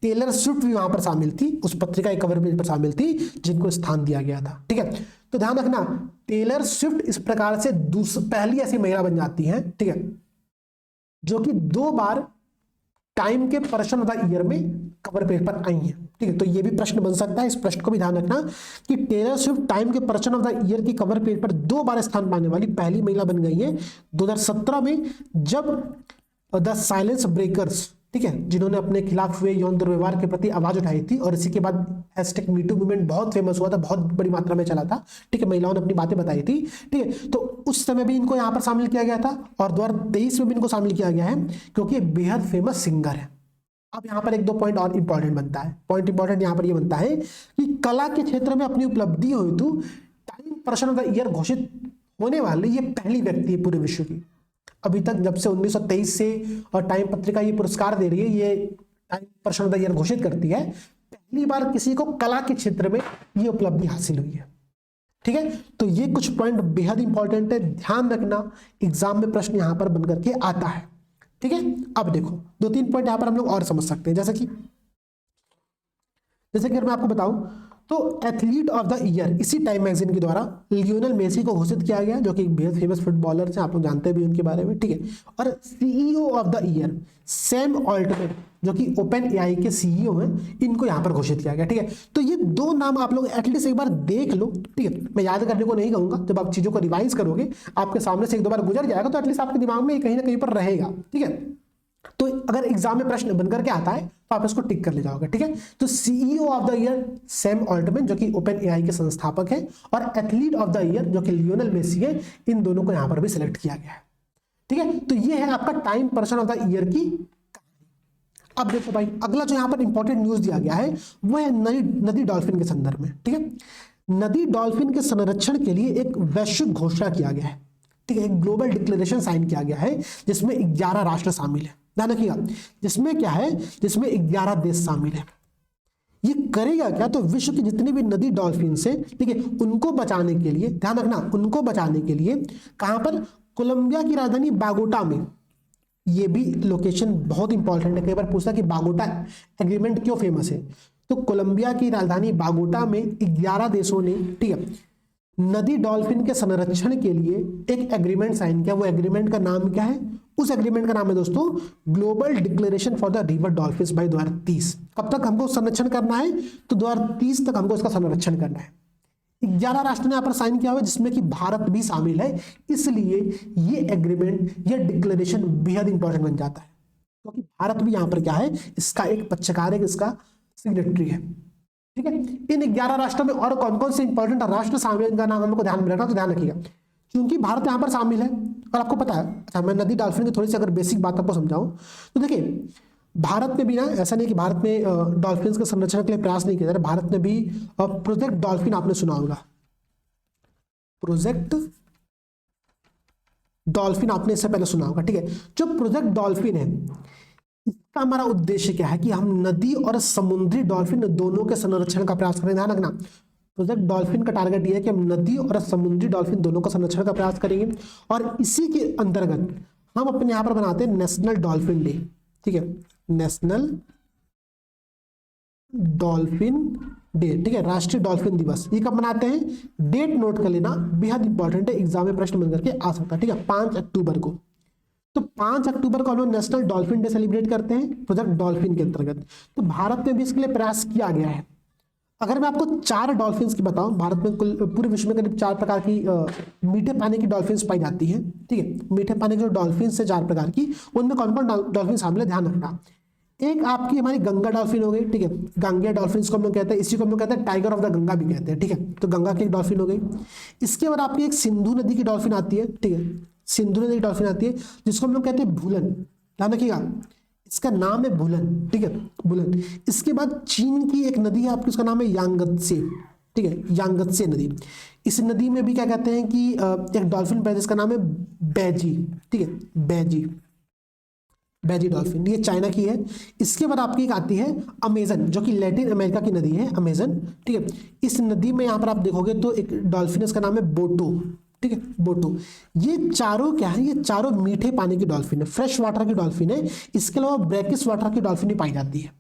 टेलर स्विफ्ट भी वहां पर शामिल थी, उस पत्रिका के कवर पेज पर शामिल थी, जिनको स्थान दिया गया था। ठीक है, तो ध्यान रखना, टेलर स्विफ्ट इस प्रकार से पहली ऐसी महिला बन जाती है, ठीक है, जो कि 2 बार टाइम के पर्सन ऑफ द ईयर में कवर पेज पर आई है। ठीक है, तो ये भी प्रश्न बन सकता है, इस प्रश्न को भी ध्यान रखना कि टेलर स्विफ्ट टाइम के पर्सन ऑफ द ईयर की कवर पेज पर 2 बार स्थान पाने वाली पहली महिला बन गई है 2017 में, जब द साइलेंस ब्रेकर्स, ठीक है, जिन्होंने अपने खिलाफ हुए यौन दुर्व्यवहार के प्रति आवाज उठाई थी, और इसी के बाद हैशटैग मीटू मूवमेंट बहुत फेमस हुआ था, बहुत बड़ी मात्रा में चला था। ठीक है, महिलाओं ने अपनी बातें बताई थी। ठीक है, तो उस समय भी इनको यहां पर शामिल किया गया था, और 2023 में भी इनको शामिल किया गया है, क्योंकि बेहद फेमस सिंगर है। अब यहाँ पर 1-2 पॉइंट और इंपॉर्टेंट बनता है। पॉइंट इंपॉर्टेंट यहाँ पर यह बनता है कि कला के क्षेत्र में अपनी उपलब्धि हेतु time person of the year घोषित होने वाली ये पहली व्यक्ति है पूरे विश्व की। अभी तक जब से 1923 से और टाइम पत्रिका ये पुरस्कार दे रही है, ये time person of the year घोषित करती है, पहली बार किसी को कला के क्षेत्र में ये उपलब्धि हासिल हुई है। ठीक है, तो ये कुछ पॉइंट बेहद इंपॉर्टेंट है, ध्यान रखना, एग्जाम में प्रश्न यहां पर बनकर के आता है। ठीक है, अब देखो 2-3 पॉइंट यहां पर हम लोग और समझ सकते हैं, जैसे कि अगर मैं आपको बताऊं तो एथलीट ऑफ द ईयर इसी टाइम मैगजीन के द्वारा लियोनेल मेसी को घोषित किया गया, जो कि एक बेहद फेमस फुटबॉलर हैं, आप लोग जानते भी उनके बारे में। ठीक है, और CEO of the year Sam Altman, जो कि ओपन एआई के सीईओ हैं, इनको यहां पर घोषित किया गया। ठीक है, तो ये 2 नाम आप लोग एटलीस्ट एक बार देख लो। ठीक है, मैं याद करने को नहीं कहूंगा, जब आप चीजों को रिवाइज करोगे आपके सामने से 1-2 बार गुजर जाएगा, तो एटलीस्ट आपके दिमाग में कहीं ना कहीं पर रहेगा। ठीक है, तो अगर एग्जाम में प्रश्न बनकर के आता है तो आप इसको टिक कर ले जाओगे। ठीक है, तो CEO of the year Sam Altman, जो कि ओपन एआई के संस्थापक है, और एथलीट ऑफ द ईयर जो कि लियोनेल मेसी है, इन दोनों को यहां पर भी सिलेक्ट किया गया है। ठीक है, तो ये है आपका time person of the year की कहानी। अब देखो भाई, अगला जो यहां पर इंपॉर्टेंट न्यूज दिया गया है वो है नदी डॉल्फिन के संदर्भ में। ठीक है, नदी डॉल्फिन के संरक्षण के लिए एक वैश्विक घोषणा किया गया है। ठीक है, एक ग्लोबल डिक्लेरेशन साइन किया गया है, जिसमें 11 राष्ट्र शामिल है। ध्यान रखिएगा, जिसमें क्या है, जिसमें 11 देश शामिल है। ये करेगा क्या, तो विश्व की जितनी भी नदी डॉल्फिन से, ठीक है, उनको बचाने के लिए, ध्यान रखना, उनको बचाने के लिए कहां पर, कोलंबिया की राजधानी बागोटा में। ये भी लोकेशन बहुत इंपॉर्टेंट है, कई बार पूछा कि बागोटा एग्रीमेंट क्यों फेमस है, तो कोलंबिया की राजधानी बागोटा में 11 देशों ने, ठीक है, नदी डॉल्फिन के संरक्षण के लिए एक एग्रीमेंट साइन किया। वो एग्रीमेंट का नाम क्या है, उस एग्रीमेंट का नाम है दोस्तों global declaration for the river dolphins by 2030। कब तक हमको संरक्षण करना है, तो 2030 तक हमको इसका संरक्षण करना है। 11 राष्ट्र ने यहां पर साइन किया हुआ है, जिसमें कि भारत भी शामिल है, इसलिए ये एग्रीमेंट, ये डिक्लेरेशन बेहद इंपॉर्टेंट बन जाता है, क्योंकि भारत भी यहां पर क्या है, इसका एक पक्षकार है, इसका सिग्नेटरी है। ठीक है, इन 11 राष्ट्रों में और कौन कौन से इंपॉर्टेंट राष्ट्र शामिल का नाम हमको ध्यान में रखना, तो ध्यान रखिएगा, क्योंकि भारत यहां पर शामिल है और आपको पता है। अच्छा, मैं नदी डॉल्फिन की थोड़ी सी अगर बेसिक बात आपको समझाऊं तो देखिए, भारत में भी ना, ऐसा नहीं कि भारत में डॉल्फिन के संरक्षण के लिए प्रयास नहीं किया जा रहा, भारत में भी प्रोजेक्ट डॉल्फिन आपने सुना होगा, प्रोजेक्ट डॉल्फिन आपने इससे पहले सुना होगा। ठीक है, जो प्रोजेक्ट डॉल्फिन है, इसका हमारा उद्देश्य क्या है कि हम नदी और समुद्री डॉल्फिन दोनों के संरक्षण का प्रयास करें। ध्यान रखना, प्रोजेक्ट डॉल्फिन का टारगेट यह है कि हम नदी और समुद्री डॉल्फिन दोनों का संरक्षण का प्रयास करेंगे, और इसी के अंतर्गत हम अपने यहां पर बनाते हैं नेशनल डॉल्फिन डे। ठीक है, नेशनल डॉल्फिन डे, ठीक है, राष्ट्रीय डॉल्फिन दिवस। ये कब मनाते हैं, डेट नोट कर लेना, बेहद इंपॉर्टेंट है, एग्जाम में प्रश्न बनकर के आ सकता है। ठीक है, 5 अक्टूबर को, तो 5 अक्टूबर को हम लोग नेशनल डॉल्फिन डे सेलिब्रेट करते हैं प्रोजेक्ट डॉल्फिन के अंतर्गत। तो भारत में भी इसके लिए प्रयास किया गया है। अगर मैं आपको 4 डॉल्फिन की बताऊं, भारत में कुल पूरे विश्व में करीब 4 प्रकार की मीठे पानी की डॉल्फिन पाई जाती हैं। ठीक है, मीठे पानी की जो डॉल्फिन है 4 प्रकार की, उनमें कौन कौन डॉल्फिन शामिल है, ध्यान रखना। एक आपकी हमारी गंगा डॉल्फिन हो गई, ठीक है, गंगा डॉल्फिन इसको हम लोग कहते हैं, इसी को हम लोग कहते हैं टाइगर ऑफ द गंगा भी कहते हैं, ठीक है, तो गंगा की एक डॉल्फिन हो गई। इसके बाद आपकी एक सिंधु नदी की डॉल्फिन आती है, ठीक है, सिंधु नदी की डॉल्फिन आती है जिसको हम लोग कहते हैं भूलन, ध्यान रखिएगा इसका नाम है भूलन, ठीक है, भूलन। इसके बाद चीन की एक नदी है आपकी, उसका नाम है यांगत्से, ठीक है, यांगत्से नदी। इस नदी में भी क्या कहते हैं कि एक डॉल्फिन पैदा जिसका नाम है बैजी, ठीक है, बैजी, बैजी डॉल्फिन, ये चाइना की है। इसके बाद आपकी एक आती है अमेजन, जो कि लैटिन अमेरिका की नदी है, अमेजन, ठीक है। इस नदी में यहाँ पर आप देखोगे तो एक डॉल्फिन है, इसका नाम है बोटो, ठीक है, बोटो। ये चारों क्या है, ये चारों मीठे पानी की डॉल्फिन है, फ्रेश वाटर की डॉल्फिन है। इसके अलावा ब्रैकिश वाटर की डॉल्फिन भी पाई जाती है,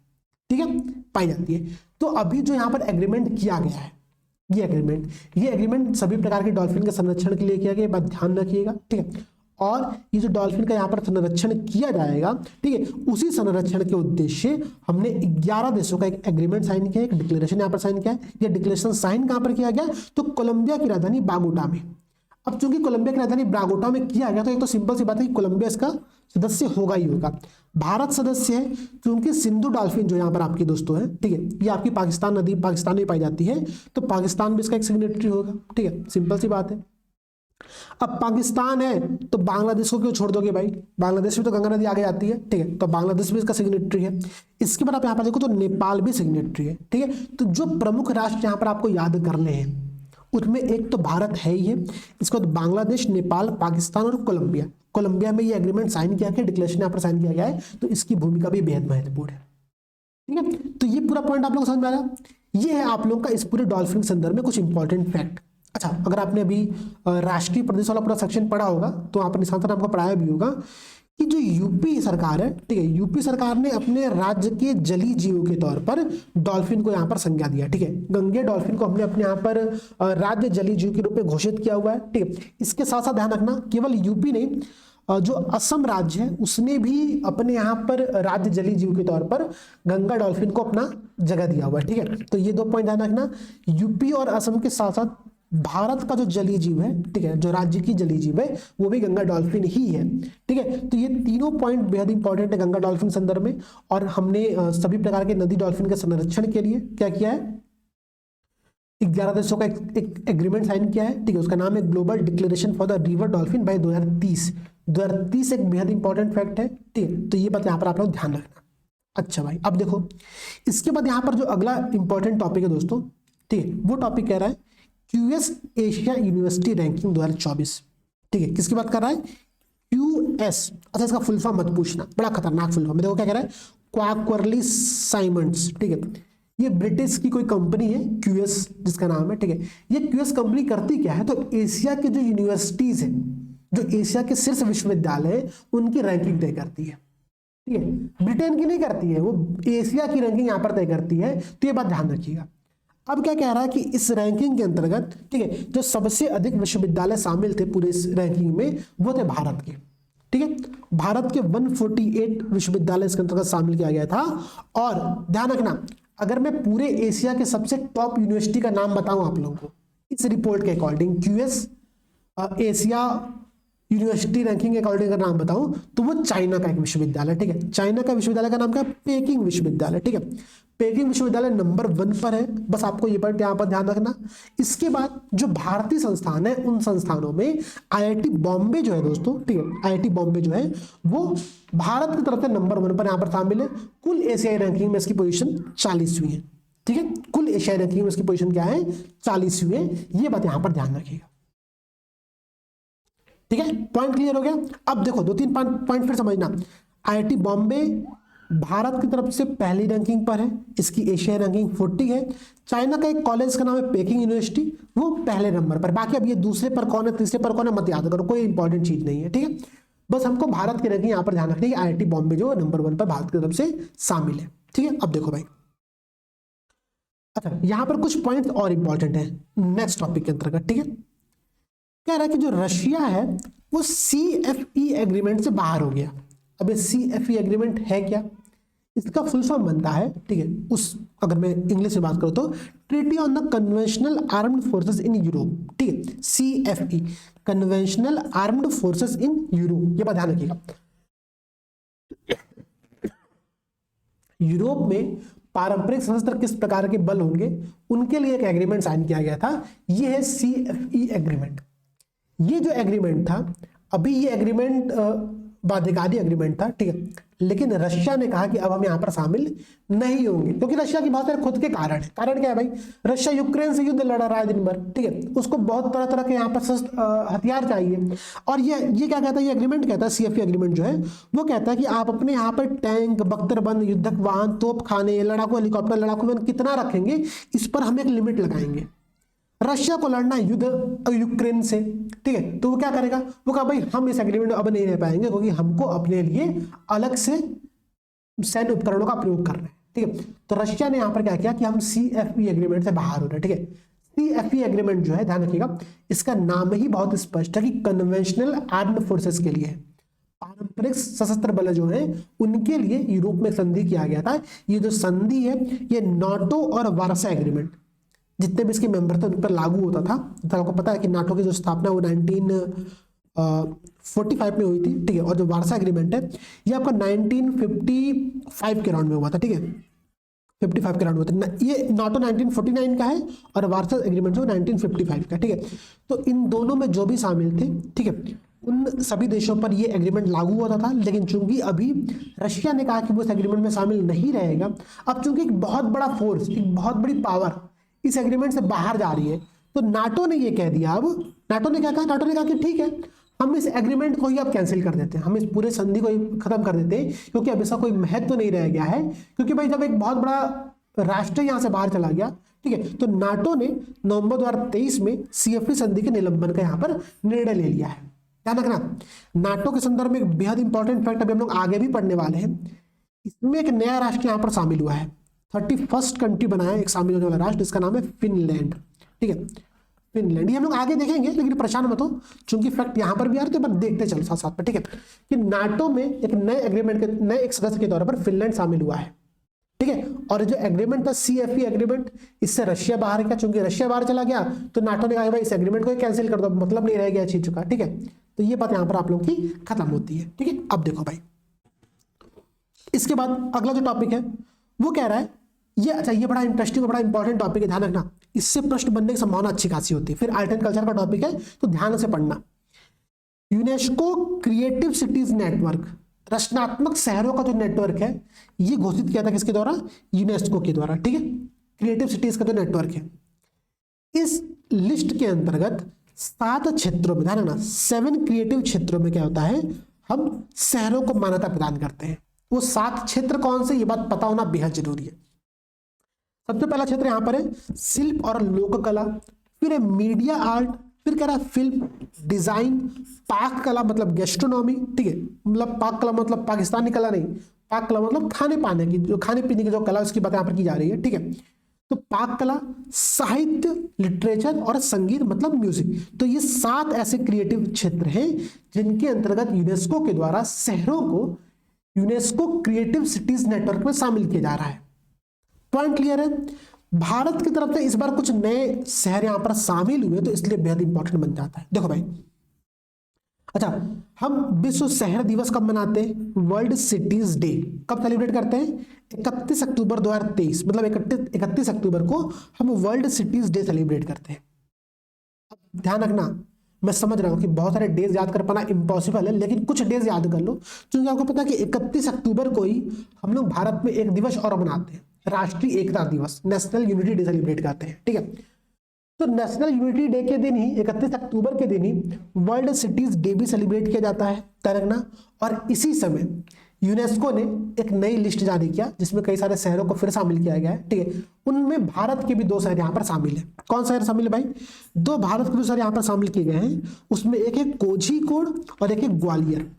ठीक है, पाई जाती है। तो अभी जो यहाँ पर एग्रीमेंट किया गया है, ये एग्रीमेंट सभी प्रकार के डॉल्फिन के संरक्षण के लिए किया गया, बात ध्यान रखिएगा, ठीक है। और ये जो डॉल्फिन का यहाँ पर संरक्षण किया जाएगा, ठीक है, उसी संरक्षण के उद्देश्य हमने 11 देशों का एक एग्रीमेंट साइन किया, एक डिक्लेरेशन यहाँ पर साइन किया है। ये डिक्लेरेशन साइन कहाँ पर किया गया, तो कोलंबिया की राजधानी बागोटा में। अब चूंकि कोलंबिया की राजधानी बागोटा में किया गया, तो एक तो सिंपल सी बात है कि कोलंबिया इसका सदस्य होगा ही होगा। भारत सदस्य है क्योंकि सिंधु डॉल्फिन जो यहाँ पर आपकी दोस्तों है, ठीक है, ये आपकी पाकिस्तान नदी, पाकिस्तान में पाई जाती है, तो पाकिस्तान भी इसका एक सिग्नेटरी होगा, ठीक है, सिंपल सी बात है। अब पाकिस्तान है तो बांग्लादेश को क्यों छोड़ दोगे भाई, बांग्लादेश में तो गंगा नदी आगे जाती है, ठीक है, तो बांग्लादेश भी इसका सिग्नेटरी है। इसके बाद आप यहाँ पर देखो तो नेपाल भी सिग्नेटरी है, ठीक है। तो जो प्रमुख राष्ट्र यहाँ पर आपको याद करने हैं उसमें एक तो भारत है ही है, इसके बाद बांग्लादेश, नेपाल, पाकिस्तान और कोलंबिया। कोलंबिया में ये एग्रीमेंट साइन किया गया, डिक्लेरेशन यहाँ पर साइन किया गया है, तो इसकी भूमिका भी बेहद महत्वपूर्ण है, ठीक है। तो ये पूरा पॉइंट आप लोग समझ में आ रहा है। ये है आप लोगों का इस पूरे डॉल्फिन के संदर्भ में कुछ इंपॉर्टेंट फैक्ट। अच्छा, अगर आपने अभी राष्ट्रीय प्रदेश वाला पूरा सेक्शन पढ़ा होगा तो वहां पर निशान सर आपको पढ़ाया भी होगा कि जो यूपी सरकार है, ठीक है, यूपी सरकार ने अपने राज्य के जलीय जीवों के तौर पर डॉल्फिन को यहाँ पर संज्ञा दिया, ठीक है। गंगे डॉल्फिन को हमने अपने यहाँ पर राज्य जलीय जीव के रूप में घोषित किया हुआ है, ठीक है। इसके साथ साथ ध्यान रखना केवल यूपी नहीं, जो असम राज्य है उसने भी अपने यहाँ पर राज्य जलीय जीव के तौर पर गंगा डॉल्फिन को अपना जगह दिया हुआ है, ठीक है। तो ये 2 पॉइंट ध्यान रखना, यूपी और असम के साथ साथ भारत का जो जलीय जीव है, ठीक है, जो राज्य की जलीय जीव है वो भी गंगा डॉल्फिन ही है, ठीक है। तो ये तीनों पॉइंट बेहद इंपॉर्टेंट है गंगा डॉल्फिन संदर्भ में। और हमने सभी प्रकार के नदी डॉल्फिन के संरक्षण के लिए क्या किया है, 11 देशों का एक एग्रीमेंट साइन किया है, ठीक है, उसका नाम है global declaration for the river dolphin by 2030 एक बेहद इंपॉर्टेंट फैक्ट है, ठीक है। तो ये बात यहाँ पर आप लोग ध्यान रखना। अच्छा भाई, अब देखो इसके बाद यहाँ पर जो अगला इंपॉर्टेंट टॉपिक है दोस्तों, ठीक है, वो टॉपिक कह रहा है क्यूएस एशिया यूनिवर्सिटी रैंकिंग 2024, ठीक है। किसकी बात कर रहा है, क्यूएस। अच्छा, इसका फुल फॉर्म मत पूछना, बड़ा खतरनाक फुल फॉर्म। देखो क्या कह रहा है, क्वार्टरली साइमंड्स, ठीक है, ये ब्रिटिश की कोई कंपनी है क्यूएस जिसका नाम है, ठीक है। ये क्यूएस कंपनी करती क्या है, तो एशिया के जो यूनिवर्सिटीज है, जो एशिया के शीर्ष विश्वविद्यालय है उनकी रैंकिंग तय करती है, ठीक है। ब्रिटेन की नहीं करती है, वो एशिया की रैंकिंग यहाँ पर तय करती है, तो ये बात ध्यान रखिएगा। अब क्या कह रहा है कि इस रैंकिंग के अंतर्गत, ठीक है, जो सबसे अधिक विश्वविद्यालय शामिल थे पूरे इस रैंकिंग में वो थे भारत के, ठीक है। भारत के 148 विश्वविद्यालय इसके अंतर्गत शामिल किया गया था। और ध्यान रखना, अगर मैं पूरे एशिया के सबसे टॉप यूनिवर्सिटी का नाम बताऊं आप लोगों को इस रिपोर्ट के according, QS Asia university ranking के अकॉर्डिंग अगर नाम बताऊं तो वो चाइना का एक विश्वविद्यालय, ठीक है। चाइना का विश्वविद्यालय का नाम क्या है, पेकिंग विश्वविद्यालय, ठीक है। पेकिंग विश्वविद्यालय नंबर 1 पर है, बस आपको ये पॉइंट यहाँ पर ध्यान रखना। इसके बाद जो भारतीय संस्थान है उन संस्थानों में आईआईटी बॉम्बे जो है दोस्तों, ठीक है, आईआईटी बॉम्बे जो है वो भारत की तरफ से नंबर 1 पर यहाँ पर शामिल है। कुल एशियाई रैंकिंग में इसकी पोजीशन 40वीं है, ठीक है। कुल एशियाई रैंकिंग में इसकी पोजीशन क्या है, 40वीं है। ये बात यहाँ पर ध्यान रखिएगा, ठीक है। पॉइंट क्लियर हो गया। अब देखो 2-3 पॉइंट फिर समझना। आईआईटी बॉम्बे भारत की तरफ से पहली रैंकिंग पर है, इसकी एशिया रैंकिंग 40 है। चाइना का एक कॉलेज का नाम है पेकिंग यूनिवर्सिटी, वो पहले नंबर पर। बाकी अब ये दूसरे पर कौन है, तीसरे पर कौन है मत याद करो, कोई इंपॉर्टेंट चीज नहीं है, ठीक है। बस हमको भारत की रैंकिंग यहाँ पर ध्यान रखनी है कि आईआईटी बॉम्बे जो नंबर 1 पर भारत की तरफ से शामिल है, ठीक है। अब देखो भाई, अच्छा यहाँ पर कुछ पॉइंट और इंपॉर्टेंट है नेक्स्ट टॉपिक के अंतर्गत, ठीक है। कह रहा है कि जो रशिया है वो CFE एग्रीमेंट से बाहर हो गया। अब ये CFE एग्रीमेंट है क्या, इसका फुल फॉर्म बनता है, ठीक है, उस अगर मैं इंग्लिश में बात करूं तो treaty on the conventional armed forces in Europe, ठीक है। CFE conventional armed forces in Europe, ये बात ध्यान रखिएगा। यूरोप में पारंपरिक सशस्त्र किस प्रकार के बल होंगे उनके लिए एक एग्रीमेंट साइन किया गया था। ये है CFE एग्रीमेंट। ये जो एग्रीमेंट था, अभी ये एग्रीमेंट बाध्यकारी एग्रीमेंट था, ठीक है, लेकिन रशिया ने कहा कि अब हम यहाँ पर शामिल नहीं होंगे, क्योंकि रशिया की बहुत सारे खुद के कारण है। कारण क्या है भाई? रशिया यूक्रेन से युद्ध लड़ रहा है दिन भर, ठीक है, उसको बहुत तरह तरह के यहाँ पर हथियार चाहिए। और ये क्या कहता है, ये एग्रीमेंट कहता है, CFE एग्रीमेंट जो है वो कहता है कि आप अपने यहाँ पर टैंक, बख्तरबंद, युद्धक वाहन, तोप खाने, लड़ाकू हेलीकॉप्टर, लड़ाकू विमान कितना रखेंगे, इस पर हम एक लिमिट लगाएंगे। रशिया को लड़ना युद्ध यूक्रेन से, ठीक है, तो वो क्या करेगा, वो कहा भाई हम इस एग्रीमेंट में अब नहीं रह पाएंगे, क्योंकि हमको अपने लिए अलग से सैन्य उपकरणों का प्रयोग करना है, ठीक है। तो रशिया ने यहां पर क्या किया कि हम CFE एग्रीमेंट से बाहर हो रहे हैं, ठीक है। CFE एग्रीमेंट जो है, ध्यान रखिएगा, इसका नाम ही बहुत स्पष्ट है कि कन्वेंशनल आर्म्ड फोर्सेस के लिए है। पारंपरिक सशस्त्र बल जो है उनके लिए यूरोप में संधि किया गया था। ये जो संधि है ये नाटो और वार्सा एग्रीमेंट, जितने भी इसके मेंबर थे उन पर लागू होता था। तो आपको पता है कि नाटो की जो स्थापना वो 1945 में हुई थी, ठीक है, और जो वार्सा एग्रीमेंट है ये आपका 1955 के राउंड में हुआ था, ठीक है, 55 के राउंड में हुआ था। ये नाटो 1949 का है और वार्सा एग्रीमेंट जो 1955 का, ठीक है। तो इन दोनों में जो भी शामिल थे, ठीक है, उन सभी देशों पर ये एग्रीमेंट लागू होता था। लेकिन चूंकि अभी रशिया ने कहा कि वो इस एग्रीमेंट में शामिल नहीं रहेगा, अब चूंकि एक बहुत बड़ा फोर्स, एक बहुत बड़ी पावर इस एग्रीमेंट से बाहर जा रही है, तो नाटो ने ये कह दिया, अब नाटो ने क्या कहा, नाटो ने कहा कि ठीक है, हम इस एग्रीमेंट को ही अब कैंसिल कर देते हैं, हम इस पूरे संधि को ही खत्म कर देते हैं, क्योंकि अब इसका कोई महत्व तो नहीं रह गया है। क्योंकि भाई जब एक बहुत बड़ा राष्ट्र यहां से बाहर चला गया, ठीक है, तो नाटो ने नवंबर 2023 में CFE संधि के निलंबन का यहाँ पर निर्णय ले लिया है। ध्यान रखना, नाटो के संदर्भ में एक बेहद इंपॉर्टेंट फैक्ट अभी हम लोग आगे भी पढ़ने वाले हैं। इसमें एक नया राष्ट्र यहाँ पर शामिल हुआ है, 31st कंट्री बनाया एक शामिल होने वाला राष्ट्र, जिसका नाम है फिनलैंड, ठीक है, फिनलैंड। ये हम लोग आगे देखेंगे, लेकिन परेशान मत हो, चूंकि फैक्ट यहां पर भी आ रहे तो देखते चलो साथ साथ में, ठीक है, कि नाटो में एक नए एग्रीमेंट के नए एक सदस्य के तौर पर फिनलैंड शामिल हुआ है, ठीक है। और जो एग्रीमेंट था CFE एग्रीमेंट, इससे रशिया बाहर गया, चूंकि रशिया बाहर चला गया तो नाटो ने कहा भाई इस एग्रीमेंट को कैंसिल कर दो, मतलब नहीं रह गया चीज चुका, ठीक है। तो ये बात यहां पर आप लोगों की खत्म होती है, ठीक है। अब देखो भाई, इसके बाद अगला जो टॉपिक है वो कह रहा है, ये अच्छा, ये बड़ा इंटरेस्टिंग, बड़ा इंपॉर्टेंट टॉपिक है, ध्यान रखना, इससे प्रश्न बनने की संभावना अच्छी खासी होती है। फिर आर्ट एंड कल्चर का टॉपिक है, तो ध्यान से पढ़ना। यूनेस्को क्रिएटिव सिटीज नेटवर्क, रचनात्मक शहरों का जो नेटवर्क है, ये घोषित किया था किसके द्वारा, यूनेस्को के द्वारा, ठीक है, क्रिएटिव सिटीज का जो नेटवर्क है। इस लिस्ट के अंतर्गत 7 क्षेत्रों में, ध्यान रखना, 7 क्रिएटिव क्षेत्रों में क्या होता है, हम शहरों को मान्यता प्रदान करते हैं। वो 7 क्षेत्र कौन से, ये बात पता होना बेहद जरूरी है। सबसे पहला क्षेत्र यहां पर है शिल्प और लोक कला, फिर है मीडिया आर्ट, फिर कह रहा है फिल्म डिजाइन, पाक कला मतलब गैस्ट्रोनॉमी, ठीक है, मतलब पाक कला मतलब पाकिस्तानी कला नहीं, पाक कला मतलब खाने पाने की, जो खाने पीने की जो कला उसकी बात यहां पर की जा रही है, ठीक है। तो पाक कला, साहित्य, लिटरेचर और संगीत मतलब म्यूजिक। तो ये 7 ऐसे क्रिएटिव क्षेत्र हैं जिनके अंतर्गत यूनेस्को के द्वारा शहरों को यूनेस्को क्रिएटिव सिटीज नेटवर्क में शामिल किया जा रहा है। पॉइंट क्लियर है। भारत की तरफ से इस बार कुछ नए शहर यहां पर शामिल हुए, तो इसलिए बेहद इंपॉर्टेंट बन जाता है। देखो भाई, अच्छा, हम विश्व शहर दिवस कब मनाते हैं, वर्ल्ड सिटीज डे कब सेलिब्रेट करते हैं, 31 अक्टूबर 2023, मतलब 31 अक्टूबर को हम वर्ल्ड सिटीज डे सेलिब्रेट करते हैं। अब ध्यान रखना, मैं समझ रहा हूं कि बहुत सारे डेज याद कर पाना इम्पॉसिबल है, लेकिन कुछ डेज याद कर लो, क्योंकि आपको पता है कि 31 अक्टूबर को ही हम लोग भारत में एक दिवस और मनाते हैं, राष्ट्रीय एकता दिवस, नेशनल यूनिटी डे सेलिब्रेट करते हैं, ठीक है। तो नेशनल यूनिटी डे के दिन ही, 31 अक्टूबर के दिन ही वर्ल्ड सिटीज डे भी सेलिब्रेट किया जाता है, तरंगना। और इसी समय यूनेस्को ने एक नई लिस्ट जारी किया जिसमें कई सारे शहरों को फिर शामिल किया गया है, ठीक है। उनमें भारत के भी 2 शहर यहाँ पर शामिल है। कौन शहर शामिल है भाई, 2 भारत के 2 शहर यहाँ पर शामिल किए गए हैं। उसमें एक है कोझीकोड और एक है ग्वालियर,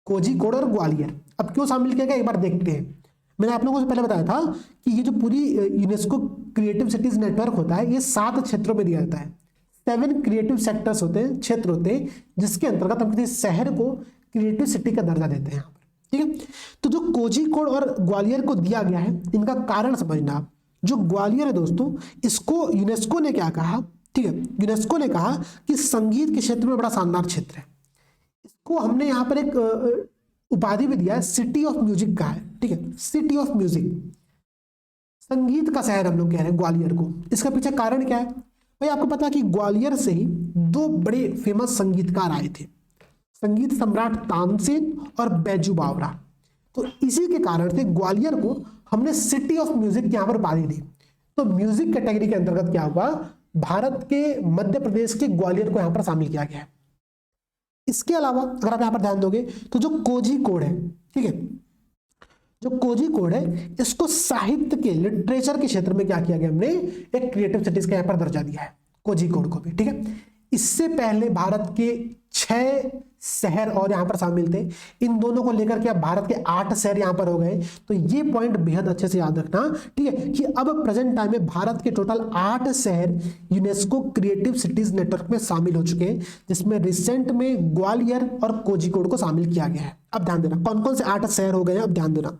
कोझीकोड और ग्वालियर। अब क्यों शामिल किया गया एक बार देखते हैं। मैंने आप लोगों से पहले बताया था कि ये जो पूरी यूनेस्को क्रिएटिव सिटीज नेटवर्क होता है, ये 7 क्षेत्रों में दिया जाता है। 7 क्रिएटिव सेक्टर्स होते हैं, क्षेत्र होते हैं, जिसके अंतर्गत हम किसी शहर को क्रिएटिव सिटी का दर्जा देते हैं, ठीक है। तो जो कोझीकोड और ग्वालियर को दिया गया है, इनका कारण समझना आप। जो ग्वालियर है दोस्तों, इसको यूनेस्को ने क्या कहा, ठीक है, यूनेस्को ने कहा कि संगीत के क्षेत्र में बड़ा शानदार क्षेत्र है। इसको हमने यहाँ पर एक उपाधि भी दिया है, सिटी ऑफ म्यूजिक का है। ठीक है, सिटी ऑफ म्यूजिक, संगीत का शहर हम लोग कह रहे हैं ग्वालियर को। इसका पीछे कारण क्या है भाई? आपको पता है कि ग्वालियर से ही दो बड़े फेमस संगीतकार आए थे, संगीत सम्राट तानसेन और बैजू बावरा। तो इसी के कारण से ग्वालियर को हमने सिटी ऑफ म्यूजिक यहां पर उपाधि दी। तो म्यूजिक कैटेगरी के अंतर्गत क्या हुआ, भारत के मध्य प्रदेश के ग्वालियर को यहां पर शामिल किया गया है। इसके अलावा अगर आप यहां पर ध्यान दोगे तो जो कोझिकोड है, ठीक है, जो कोझिकोड है इसको साहित्य के, लिटरेचर के क्षेत्र में क्या किया गया, हमने एक क्रिएटिव सिटीज का यहां पर दर्जा दिया है कोझिकोड को भी, ठीक है। इससे पहले भारत के 6 शहर और यहां पर शामिल थे, इन दोनों को लेकर के अब भारत के 8 शहर यहां पर हो गए। तो ये पॉइंट बेहद अच्छे से याद रखना, ठीक है, कि अब प्रेजेंट टाइम में भारत के टोटल 8 शहर यूनेस्को क्रिएटिव सिटीज नेटवर्क में शामिल हो चुके हैं, जिसमें रिसेंट में ग्वालियर और कोझिकोड को शामिल किया गया है। अब ध्यान देना कौन कौन से 8 शहर हो गए हैं, अब ध्यान देना।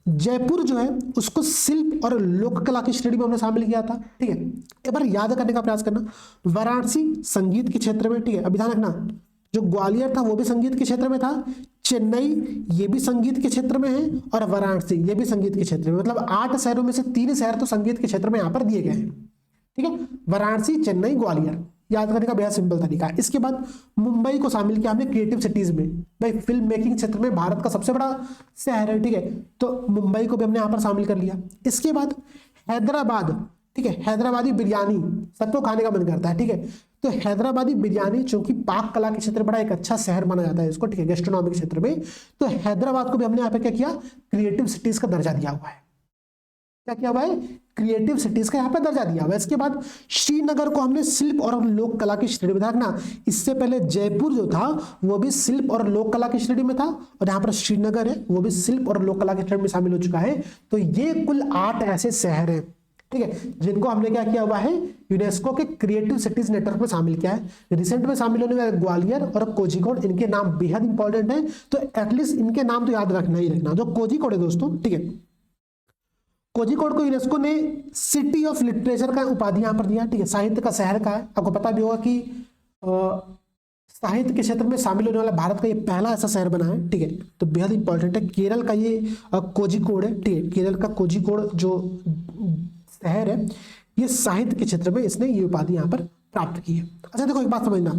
जयपुर जो है उसको शिल्प और लोक कला की श्रेणी में हमने शामिल किया था, ठीक है, एक बार याद करने का प्रयास करना। वाराणसी संगीत के क्षेत्र में, ठीक है, अभी ध्यान रखना, जो ग्वालियर था वो भी संगीत के क्षेत्र में था, चेन्नई ये भी संगीत के क्षेत्र में है, और वाराणसी ये भी संगीत के क्षेत्र में, मतलब 8 शहरों में से 3 शहर तो संगीत के क्षेत्र में यहां पर दिए गए हैं, ठीक है, वाराणसी, चेन्नई, ग्वालियर। याद करने का बेहद सिंपल तरीका है। इसके बाद मुंबई को शामिल किया हमने क्रिएटिव सिटीज में, भाई फिल्म मेकिंग क्षेत्र में भारत का सबसे बड़ा शहर है, ठीक है, तो मुंबई को भी हमने यहां पर शामिल कर लिया। इसके बाद हैदराबाद, ठीक है, हैदराबादी बिरयानी सबको खाने का मन करता है, ठीक है, तो हैदराबादी बिरयानी चूंकि पाक कला के क्षेत्र बड़ा एक अच्छा शहर माना जाता है इसको, ठीक है, गेस्ट्रोनॉमी के क्षेत्र में, तो हैदराबाद को भी हमने यहाँ पे क्या किया, क्रिएटिव सिटीज का दर्जा दिया हुआ है। क्या किया हुआ है, क्रिएटिव सिटीज का यहाँ पे दर्जा दिया हुआ है। इसके बाद श्रीनगर को हमने शिल्प और लोक कला की श्रेणी में रखना। इससे पहले जयपुर जो था वो भी शिल्प और लोक कला की श्रेणी में था, और यहाँ पर श्रीनगर है वो भी शिल्प और लोक कला की श्रेणी में शामिल हो चुका है। तो ये कुल 8 ऐसे शहर हैं, ठीक है, जिनको हमने क्या किया हुआ है, यूनेस्को के क्रिएटिव सिटीज नेटवर्क में शामिल किया है। रिसेंट में शामिल होने वाले ग्वालियर और कोझिकोड, इनके नाम बेहद इंपॉर्टेंट है, तो एटलीस्ट इनके नाम तो याद रखना ही रखना। जो कोझिकोड है दोस्तों, ठीक है, कोझिकोड को यूनेस्को ने सिटी ऑफ लिटरेचर का उपाधि यहां पर दिया, ठीक है, साहित्य का शहर का है। आपको पता भी होगा कि साहित्य के क्षेत्र में शामिल होने वाला भारत का ये पहला ऐसा शहर बना है, ठीक है, तो बेहद इंपॉर्टेंट है। केरल का ये कोझिकोड है, ठीक है, केरल का कोझिकोड जो शहर है ये साहित्य के क्षेत्र में इसने ये उपाधि यहां पर प्राप्त की है। अच्छा देखो एक बात समझना,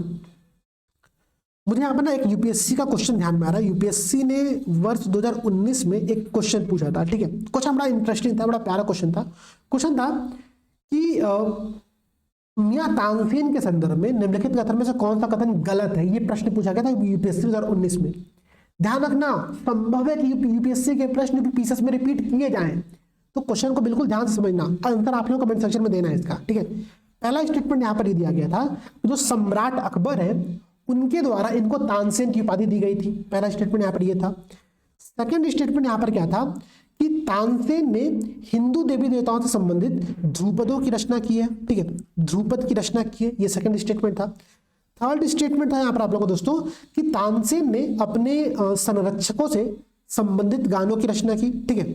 मुझे यहाँ पर ना एक यूपीएससी का क्वेश्चन ध्यान में आ रहा है। यूपीएससी ने वर्ष 2019 में एक क्वेश्चन पूछा था, ठीक है, क्वेश्चन बड़ा इंटरेस्टिंग था, बड़ा प्यारा क्वेश्चन था। क्वेश्चन था कि मियां तानसेन के संदर्भ में निम्नलिखित कथन में से कौन सा कथन गलत है, ये प्रश्न पूछा गया था यूपीएससी 2019 में। ध्यान रखना, संभव है कि यूपीएससी के प्रश्न पीसीएस में रिपीट किए जाएं, तो क्वेश्चन को बिल्कुल ध्यान से समझना, आंसर आप लोग कमेंट सेक्शन में देना है इसका, ठीक है। पहला स्टेटमेंट यहाँ पर ही दिया गया था, जो सम्राट अकबर है उनके द्वारा इनको तानसेन की उपाधि दी गई थी। पहला स्टेटमेंट यहाँ पर ये था। सेकंड स्टेटमेंट यहाँ पर क्या था कि तानसेन ने हिंदू देवी देवताओं से संबंधित ध्रुपदों की रचना की है, ठीक है, ध्रुपद की रचना की है, ये सेकंड स्टेटमेंट था। थर्ड स्टेटमेंट था यहाँ पर आप लोगों को दोस्तों कि तानसेन ने अपने संरक्षकों से संबंधित गानों की रचना की, ठीक है,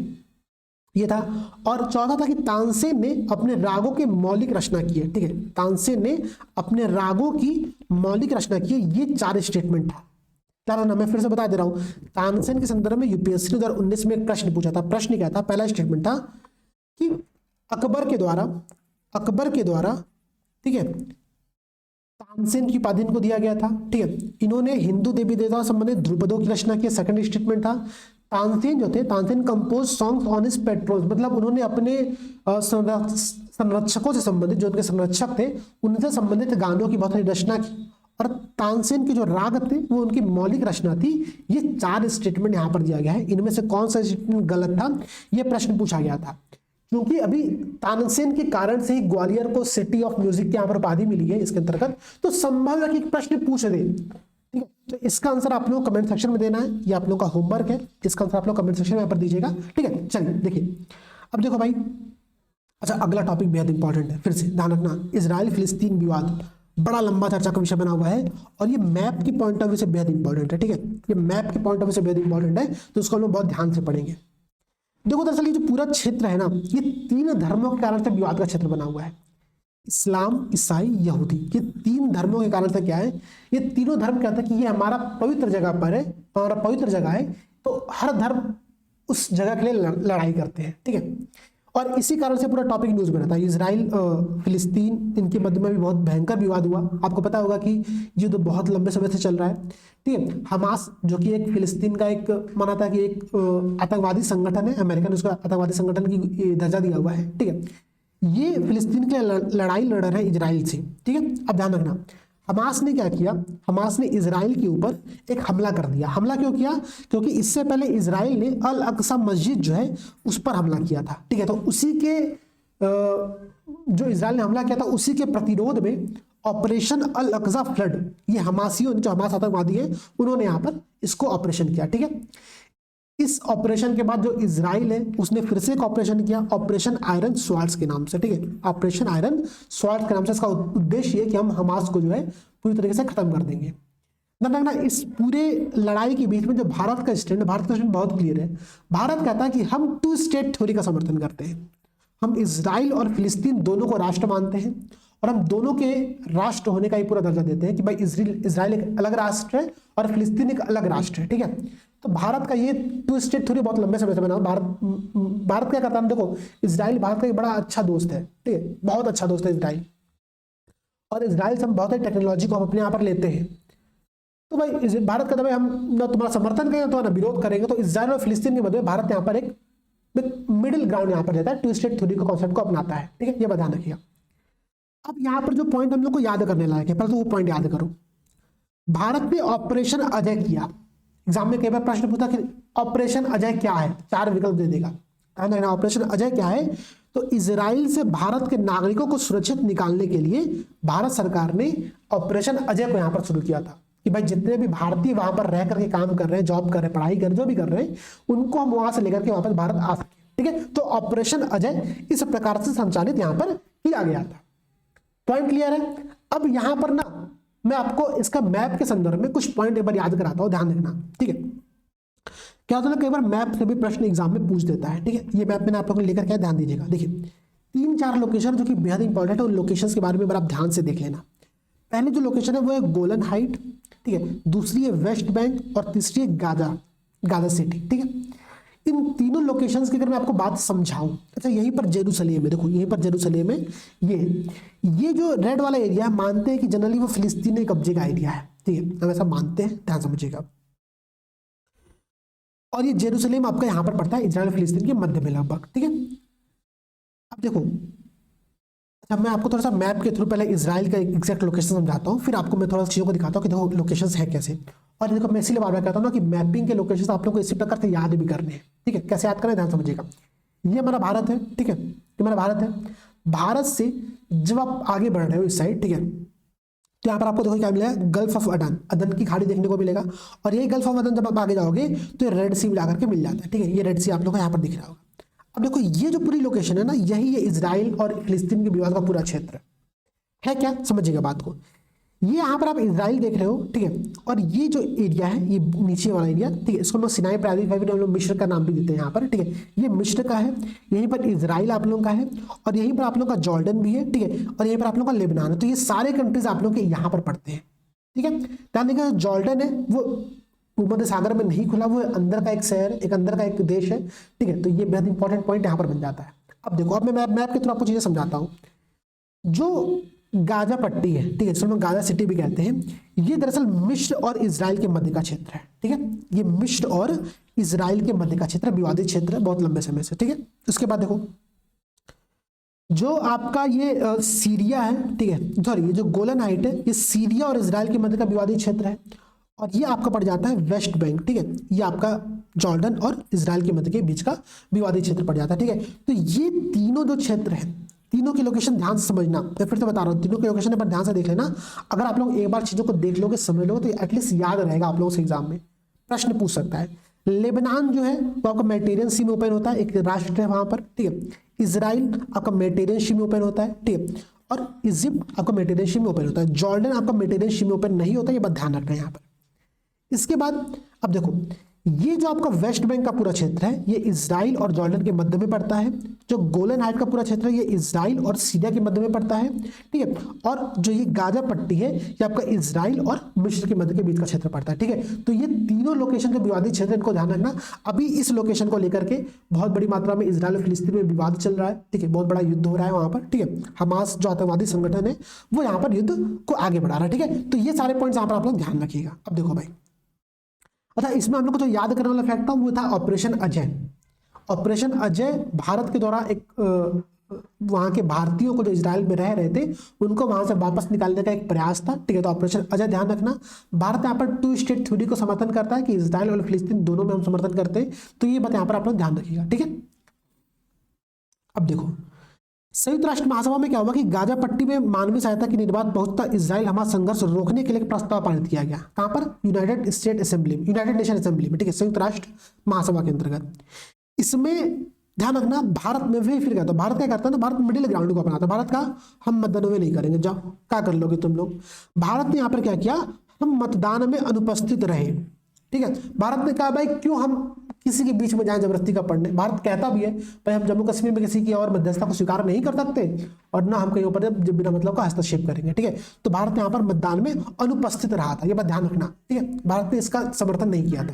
ये था। और चौथा था कि तानसेन ने अपने रागों की मौलिक रचना की है, ठीक है, तानसेन ने अपने रागों की मौलिक रचना की है। ये 4 स्टेटमेंट था। क्या ना, मैं फिर से बता दे रहा हूं, तानसेन के संदर्भ में यूपीएससी 2019 में एक प्रश्न पूछा था। प्रश्न क्या था, पहला स्टेटमेंट था कि अकबर के द्वारा, ठीक है, तानसेन की उपाधि इनको दिया गया था, ठीक है, इन्होंने हिंदू देवी देवताओं से संबंधित ध्रुपदों की रचना की। सेकंड स्टेटमेंट था तानसेन जो थे, Tansen compose songs on his patrols, मतलब उन्होंने अपने संरक्षकों से संबंधित, जो उनके संरक्षक थे उनसे संबंधित गानों की बहुत सारी रचना की, और तानसेन के जो राग थे वो उनकी मौलिक रचना थी। ये 4 स्टेटमेंट यहाँ पर दिया गया है। इनमें से कौन सा स्टेटमेंट गलत था, ये प्रश्न पूछा गया था, क्योंकि अभी तानसेन के कारण से ही ग्वालियर को सिटी ऑफ म्यूजिक के यहाँ पर उपाधि मिली है इसके अंतर्गत, तो संभव है कि प्रश्न पूछ दे, ठीक है। तो इसका आंसर आप लोग कमेंट सेक्शन में देना है, ये आप लोगों का होमवर्क है, इसका आंसर आप लोग कमेंट सेक्शन में यहाँ पर दीजिएगा, ठीक है। चलिए देखिए, अब देखो भाई, अच्छा अगला टॉपिक बेहद इंपॉर्टेंट है, फिर से ध्यान रखना, इजराइल फिलिस्तीन विवाद बड़ा लंबा चर्चा का विषय बना हुआ है, और ये मैप की पॉइंट ऑफ व्यू से बेहद इंपॉर्टेंट है, ठीक है, ये मैप की पॉइंट ऑफ व्यू से बेहद इंपॉर्टेंट है, तो उसको हम लोग बहुत ध्यान से पढ़ेंगे। देखो दरअसल ये जो पूरा क्षेत्र है ना, ये 3 धर्मों के कारण से विवाद का क्षेत्र बना हुआ है। इस्लाम, ईसाई, यहूदी, ये 3 धर्मों के कारण से क्या है, ये तीनों धर्म कहते हैं कि ये हमारा पवित्र जगह पर है, हमारा पवित्र जगह है, तो हर धर्म उस जगह के लिए लड़ाई करते हैं, ठीक है। और इसी कारण से पूरा टॉपिक न्यूज में रहता है। इजराइल फिलिस्तीन इनके मध्य में भी बहुत भयंकर विवाद हुआ। आपको पता होगा कि युद्ध बहुत लंबे समय से चल रहा है, ठीक है। हमास जो कि एक फिलिस्तीन का एक माना था कि एक आतंकवादी संगठन है, अमेरिका ने उसको आतंकवादी संगठन की दर्जा दिया हुआ है, ठीक है। ये फिलिस्तीन के लिए लड़ाई लड़ रहे हैं इजराइल से, ठीक है। अब ध्यान रखना, हमास ने क्या किया, हमास ने इजराइल के ऊपर एक हमला कर दिया। हमला क्यों किया? क्योंकि इससे पहले इजराइल ने अल अक्सा मस्जिद जो है उस पर हमला किया था, ठीक है। तो उसी के जो इजराइल ने हमला किया था उसी के प्रतिरोध में ऑपरेशन अल अक्सा फ्लड, ये हमासियों जो हमास आतंकवादी है उन्होंने यहाँ पर इसको ऑपरेशन किया, ठीक है। इस ऑपरेशन के बाद जो इजराइल है उसने फिर से एक ऑपरेशन किया, ऑपरेशन आयरन स्वॉर्ड्स के नाम से, ठीक है। ऑपरेशन आयरन स्वॉर्ड्स के नाम से इसका उद्देश्य है कि हम हमास को जो है पूरी तरीके से खत्म कर देंगे। ना इस पूरे लड़ाई के बीच में जो भारत का स्टैंड है, भारत का स्टैंड बहुत क्लियर है। भारत कहता है कि हम 2 स्टेट थ्योरी का समर्थन करते हैं। हम इजराइल और फिलिस्तीन दोनों को राष्ट्र मानते हैं और हम दोनों के राष्ट्र होने का ही पूरा दर्जा देते हैं कि भाई इजराइल एक अलग राष्ट्र है और फिलिस्तीन एक अलग राष्ट्र है, ठीक है। तो भारत का ये 2 स्टेट थ्योरी बहुत लंबे समय से बना। भारत क्या करता है, देखो इजराइल भारत का एक बड़ा अच्छा दोस्त है, ठीक है, बहुत अच्छा दोस्त है इजराइल। और इजराइल से हम बहुत ही टेक्नोलॉजी को हम अपने यहाँ पर लेते हैं। तो भाई भारत का हम ना तुम्हारा समर्थन करेंगे तो ना विरोध करेंगे। तो इजराइल और फिलिस्तीन के मध्य भारत यहाँ पर एक मिडिल ग्राउंड यहाँ पर लेता है, 2 स्टेट थ्योरी के कॉन्सेप्ट को अपनाता है, ठीक है। ये ध्यान रखिएगा। अब यहाँ पर जो पॉइंट हम लोग को याद करने लायक है, पहले तो वो पॉइंट याद करो। भारत ने ऑपरेशन अजय किया। एग्जाम में कई बार प्रश्न पूछा कि ऑपरेशन अजय क्या है, 4 विकल्प दे देगा। ऑपरेशन अजय क्या है? तो इजराइल से भारत के नागरिकों को सुरक्षित निकालने के लिए भारत सरकार ने ऑपरेशन अजय को यहाँ पर शुरू किया था कि भाई जितने भी भारतीय वहां पर रह करके काम कर रहे हैं, जॉब कर रहे हैं, पढ़ाई कर रहे हैं, जो भी कर रहे हैं, उनको हम वहां से लेकर के वापस भारत आ सके, ठीक है। तो ऑपरेशन अजय इस प्रकार से संचालित यहाँ पर किया गया था। पॉइंट क्लियर है? अब यहां पर ना मैं आपको इसका मैप के संदर्भ में कुछ पॉइंट एक बार याद कराता हूं, ध्यान रखना, ठीक है। क्या होता है, कई बार मैप से भी प्रश्न एग्जाम में पूछ देता है, ठीक है। ये मैप मैंने आप लोगों को लेकर क्या, ध्यान दीजिएगा। देखिए 3-4 लोकेशन जो कि बेहद इंपॉर्टेंट है, उन लोकेशंस के बारे में आप ध्यान से देख लेना। पहले जो लोकेशन है वो है गोलन हाइट, ठीक है। दूसरी है वेस्ट बैंक और तीसरी है गाजा सिटी, ठीक है। इन तीनों लोकेशंस की अगर मैं आपको बात समझाऊं, अच्छा यहीं पर जेरूसलेम है, देखो यहीं पर जेरूसलेम है। ये जो रेड वाला एरिया है, मानते हैं कि जनरली वो फिलिस्तीनी कब्जे का एरिया है, ठीक है, हम ऐसा मानते हैं, ध्यान समझिएगा। और ये जेरूसलेम आपका यहां पर पड़ता है इजराइल फिलिस्तीन के मध्य में लगभग, ठीक है। अब देखो, अब मैं आपको थोड़ा सा मैप के थ्रू पहले इजराइल का एग्जैक्ट लोकेशन समझाता हूँ, फिर आपको मैं थोड़ा सा चीज़ों को दिखाता हूँ कि देखो लोकेशंस है कैसे। और देखो मैं इसीलिए बार बार कहता हूँ ना कि मैपिंग के लोकेशंस आप लोगों को इसी प्रकार से याद भी करने हैं, ठीक है। कैसे याद करें, ध्यान समझिएगा। ये हमारा भारत है, ठीक है, ये हमारा भारत है। भारत से जब आप आगे बढ़ रहे हो इस साइड, ठीक है, तो यहाँ पर आपको देखो क्या मिलेगा, गल्फ ऑफ अदन, अदन की खाड़ी देखने को मिलेगा। और यही गल्फ ऑफ अदन जब आप आगे जाओगे तो ये रेड सी मिला करके मिल जाता है, ठीक है। ये रेड सी आप लोगों को यहाँ पर दिख रहा होगा। अब देखो ये जो पूरी लोकेशन है ना, यही है इजराइल और फिलिस्तीन के विवाद का पूरा क्षेत्र है। क्या समझिएगा बात को, ये यहाँ पर आप इजराइल देख रहे हो, ठीक है। और ये जो एरिया है, ये नीचे वाला एरिया, ठीक है, इसको हम लोग सिनाई प्रायद्वीप हम लोग मिस्र का नाम भी देते हैं यहाँ पर, ठीक है। ये मिस्र का है, यहीं पर इजराइल आप लोगों का है, और यहीं पर आप लोगों का जॉर्डन भी है, ठीक है। और यहीं पर आप लोगों का लेबनान है। तो ये सारे कंट्रीज आप लोगों के यहाँ पर पड़ते हैं, ठीक है। ध्यान देखिए, जॉर्डन है वो भूमध्य सागर में नहीं खुला, वो अंदर का एक शहर, एक अंदर का एक देश है, ठीक है। तो ये बेहद इंपॉर्टेंट पॉइंट यहाँ पर बन जाता है। अब देखो, अब मैं मैप के थ्रू आपको चीजें समझाता हूँ। जो गाजा पट्टी है, ठीक है, जिसको हम गाजा सिटी भी कहते हैं, ये दरअसल मिस्र और इजराइल के मध्य का क्षेत्र है, ठीक है। ये मिस्र और इजराइल के मध्य का क्षेत्र, विवादित क्षेत्र है बहुत लंबे समय से, ठीक है। उसके बाद देखो जो आपका ये सीरिया है, ठीक है, सॉरी ये जो गोलन हाइट है, ये सीरिया और इजराइल के मध्य का विवादित क्षेत्र है। और ये आपका पड़ जाता है वेस्ट बैंक, ठीक है, ये आपका जॉर्डन और इजराइल के मध्य के बीच का विवादित क्षेत्र पड़ जाता है, ठीक है। तो ये तीनों जो क्षेत्र है, तीनों की लोकेशन ध्यान से समझना, मैं फिर से बता रहा हूँ, तीनों की लोकेशन पर ध्यान से देख लेना। अगर आप लोग एक बार चीजों को देख लोगे, समझ लोगे, तो एटलीस्ट याद रहेगा आप लोगों से एग्जाम में प्रश्न पूछ सकता है। लेबनान जो है वो आपका मेडिटेरियन सी में ओपन होता है, एक राष्ट्र है वहां पर, ठीक है। इजराइल आपका मेडिटेरियन सी में ओपन होता है, ठीक है। और इजिप्ट आपका मेडिटेरियन सी में ओपन होता है। जॉर्डन आपका मेडिटेरियन सी में ओपन नहीं होता, ये बात ध्यान रखना है यहाँ पर। इसके बाद अब देखो, ये जो आपका वेस्ट बैंक का पूरा क्षेत्र है ये इजराइल और जॉर्डन के मध्य में पड़ता है। जो गोलन हाइट का पूरा क्षेत्र है ये इजराइल और सीरिया के मध्य में पड़ता है, ठीक है। और जो ये गाजा पट्टी है ये आपका इजराइल और मिस्र के मध्य के बीच का क्षेत्र पड़ता है, ठीक है। तो ये तीनों लोकेशन जो विवादित क्षेत्र इनको ध्यान रखना। अभी इस लोकेशन को लेकर के बहुत बड़ी मात्रा में इजराइल और फिलिस्तीन में विवाद चल रहा है, ठीक है। बहुत बड़ा युद्ध हो रहा है वहां पर, ठीक है। हमास जो आतंकवादी संगठन है वो यहाँ पर युद्ध को आगे बढ़ा रहा है, ठीक है। तो ये सारे पॉइंट्स यहाँ पर आप लोग ध्यान रखिएगा। अब देखो भाई, अच्छा इसमें हम लोग को जो याद करने वाला फैक्ट था वो था ऑपरेशन अजय। ऑपरेशन अजय भारत के द्वारा एक वहां के भारतीयों को जो इजराइल में रह रहे थे उनको वहां से वापस निकालने का एक प्रयास था, ठीक है। तो ऑपरेशन अजय ध्यान रखना। भारत यहाँ पर 2 स्टेट थ्योरी को समर्थन करता है कि इजराइल और फिलिस्तीन दोनों में हम समर्थन करते हैं। तो ये बात यहाँ पर आप लोग ध्यान रखिएगा, ठीक है। अब देखो संयुक्त राष्ट्र महासभा में क्या हुआ कि गाजा पट्टी में मानवीय सहायता की निर्बाध पहुंचता इजराइल हमास संघर्ष रोकने के लिए एक प्रस्ताव पारित किया गया। कहां पर? यूनाइटेड नेशन असेंबली में, ठीक है, संयुक्त राष्ट्र महासभा के अंतर्गत। इसमें ध्यान रखना भारत में भी फिर कहता है, भारत क्या करता है ना, भारत मिडिल ग्राउंड को अपनाता है। भारत का हम मतदान नहीं करेंगे, जाओ क्या कर लोगे तुम लोग। भारत ने यहाँ पर क्या किया, हम मतदान में अनुपस्थित रहे, ठीक है। भारत ने कहा भाई क्यों हम किसी के बीच में जाए जबरदस्ती का पढ़ने। भारत कहता भी है भाई हम जम्मू कश्मीर में किसी की और मध्यस्थता को स्वीकार नहीं कर सकते और ना हम कहीं ऊपर बिना मतलब का हस्तक्षेप करेंगे, ठीक है। तो भारत यहाँ पर मतदान में अनुपस्थित रहा था, ये बात ध्यान रखना, ठीक है। भारत ने इसका समर्थन नहीं किया था।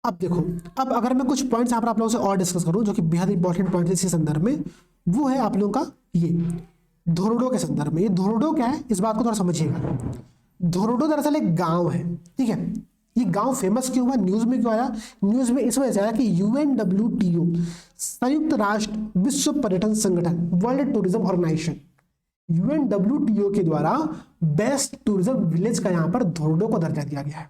अब देखो, अब अगर मैं कुछ पॉइंट्स यहाँ पर आप लोगों से और डिस्कस करूं जो कि बेहद इंपॉर्टेंट पॉइंट है इसी संदर्भ में, वो है आप लोगों का ये धोरडो के संदर्भ में। ये धोरडो क्या है इस बात को थोड़ा समझिएगा। धोरडो दरअसल एक गांव है, ठीक है। ये गांव फेमस क्यों हुआ, न्यूज में क्यों आया? न्यूज में इस वजह से आया कि UNWTO संयुक्त राष्ट्र विश्व पर्यटन संगठन वर्ल्ड टूरिज्म ऑर्गेनाइजेशन UNWTO के द्वारा बेस्ट टूरिज्म विलेज का यहां पर धोरडो को दर्जा दिया गया है।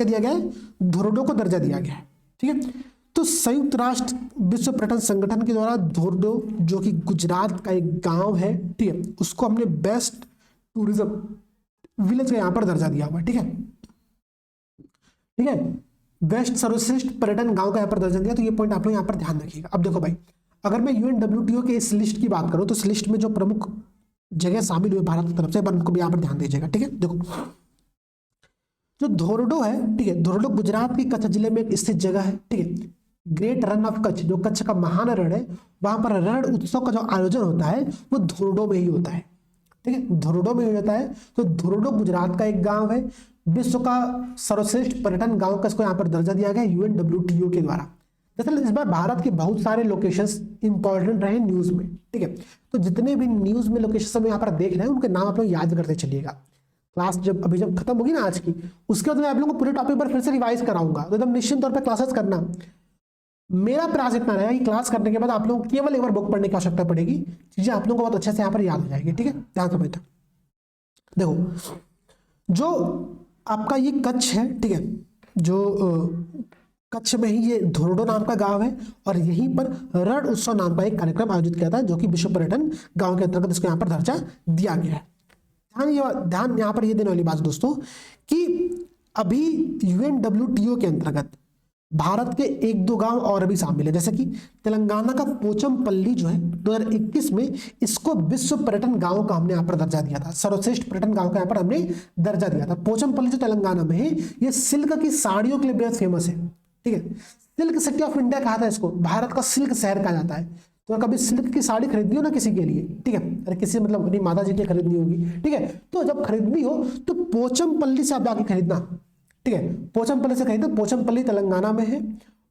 क्या दिया गया है? धोरडो को दर्जा दिया गया है, ठीक है। तो संयुक्त राष्ट्र विश्व पर्यटन संगठन के द्वारा धोरडो जो कि गुजरात का एक गांव है, ठीक है, उसको हमने बेस्ट टूरिज्म विलेज का यहां पर दर्जा दिया हुआ है, ठीक है, ठीक है। बेस्ट सर्वश्रेष्ठ पर्यटन गांव का यहां पर दर्जा दिया। तो ये पॉइंट आप लोग यहां पर ध्यान रखिएगा। अब देखो भाई, अगर मैं UNWTO के इस लिस्ट की बात करूं तो इस लिस्ट में जो प्रमुख जगह शामिल हुए भारत की तरफ से उनको भी यहां पर ध्यान दीजिएगा, ठीक है। देखो जो धोरडो है, ठीक है, धोरडो गुजरात के कच्छ जिले में स्थित जगह है, ठीक है। ग्रेट रण ऑफ कच्छ जो कच्छ का महान रण है, वहां पर रण उत्सव का जो आयोजन होता है वो धोरडो में ही होता है, ठीक है, धोरडो में ही होता है। तो धोरडो गुजरात का एक गांव है, विश्व का सर्वश्रेष्ठ पर्यटन गांव का इसको यहाँ पर दर्जा दिया गया UNWTO के द्वारा। दरअसल इस बार भारत के बहुत सारे लोकेशंस इंपॉर्टेंट रहे न्यूज में, ठीक है। तो जितने भी न्यूज में लोकेशन हम यहाँ पर देख रहे हैं उनके नाम आप लोग याद करते चलिएगा। क्लास जब खत्म होगी ना आज की, उसके बाद मैं आप लोगों को पूरे टॉपिक पर फिर से रिवाइज कराऊंगा। तो एकदम निश्चित तौर पर क्लासेस करना। मेरा प्रयास इतना रहेगा कि क्लास करने के बाद आप लोगों को केवल एक बार बुक पढ़ने की आवश्यकता पड़ेगी, चीजें आप लोगों को बहुत अच्छे से यहाँ पर याद हो जाएगी, ठीक है। ध्यान से बैठा। देखो जो आपका ये कच्छ है, ठीक है, जो कच्छ में ही ये धोरडो नाम का गांव है और यहीं पर रण उत्सव नाम का एक कार्यक्रम आयोजित किया था जो कि विश्व पर्यटन गांव के अंतर्गत इसको यहाँ पर दर्जा दिया गया है। ध्यान यहाँ पर ये देने वाली बात दोस्तों कि अभी UNWTO के अंतर्गत भारत के 1-2 गांव और भी शामिल है, जैसे कि तेलंगाना का पोचमपल्ली जो है 2021 में इसको विश्व पर्यटन गांव का हमने यहाँ पर दर्जा दिया था, सर्वश्रेष्ठ पर्यटन गांव का यहाँ पर हमने दर्जा दिया था। पोचमपल्ली जो तेलंगाना में है ये सिल्क की साड़ियों के लिए बेहद फेमस है, ठीक है। सिल्क सिटी ऑफ इंडिया कहा था इसको, भारत का सिल्क शहर कहा जाता है। तो कभी सिल्क की साड़ी खरीदनी हो ना किसी के लिए, ठीक है, अरे किसी मतलब अपनी माता जी के खरीदनी होगी, ठीक है, तो जब खरीदनी हो तो पोचमपल्ली से आप जाके खरीदना, ठीक है, पोचमपल्ली से खरीदना। पोचमपल्ली तेलंगाना में है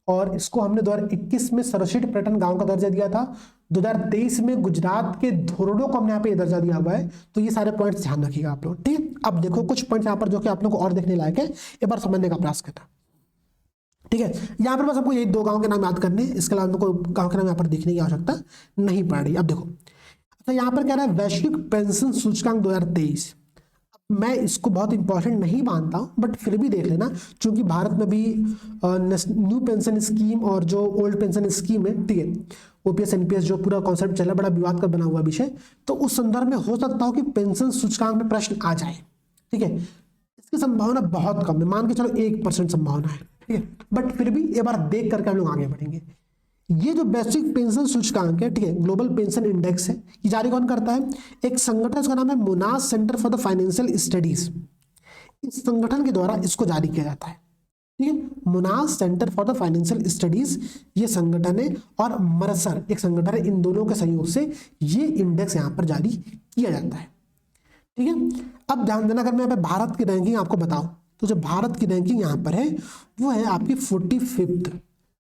और इसको हमने 2021 में सर्वश्रेष्ठ पर्यटन गांव का दर्जा दिया था। 2023 में गुजरात के धोरडो को हमने यहाँ पे दर्जा दिया हुआ है। तो ये सारे पॉइंट्स ध्यान रखिएगा आप लोग, ठीक है। अब देखो कुछ पॉइंट्स यहाँ पर जो कि आप लोग को और देखने लायक है, एक बार समझने का प्रयास करना, ठीक है। यहाँ पर बस हमको यही 2 गांव के नाम याद करने, इसके अलावा हमको गांव के नाम यहाँ पर देखने की आवश्यकता नहीं पड़ रही। अब देखो, अच्छा यहाँ पर क्या रहा है, वैश्विक पेंशन सूचकांक 2023। मैं इसको बहुत इंपॉर्टेंट नहीं मानता हूं, बट फिर भी देख लेना, क्योंकि भारत में भी न्यू पेंशन स्कीम और जो ओल्ड पेंशन स्कीम है, ठीक है, OPS NPS जो पूरा कॉन्सेप्ट चला, बड़ा विवाद का बना हुआ विषय, तो उस संदर्भ में हो सकता हो कि पेंशन सूचकांक में प्रश्न आ जाए, ठीक है। इसकी संभावना बहुत कम है, मान के चलो 1% संभावना है, ठीक है, बट फिर भी एक बार देख करके हम लोग आगे बढ़ेंगे। ये जो वैश्विक पेंशन सूचकांक है, ठीक है, ग्लोबल पेंशन इंडेक्स है, ये जारी कौन करता है? एक संगठन, उसका नाम है Mona's centre for the financial studies. इस संगठन के द्वारा इसको जारी किया जाता है। ठीक है, Monash centre for the financial studies ये संगठन है, और मरसर एक संगठन है। इन दोनों के सहयोग से ये इंडेक्स यहाँ पर जारी किया जाता है। ठीक है, अब ध्यान देना, अगर मैं यहाँ पे भारत की रैंकिंग आपको बताऊं तो जो भारत की रैंकिंग यहाँ पर है वो है आपकी 45th।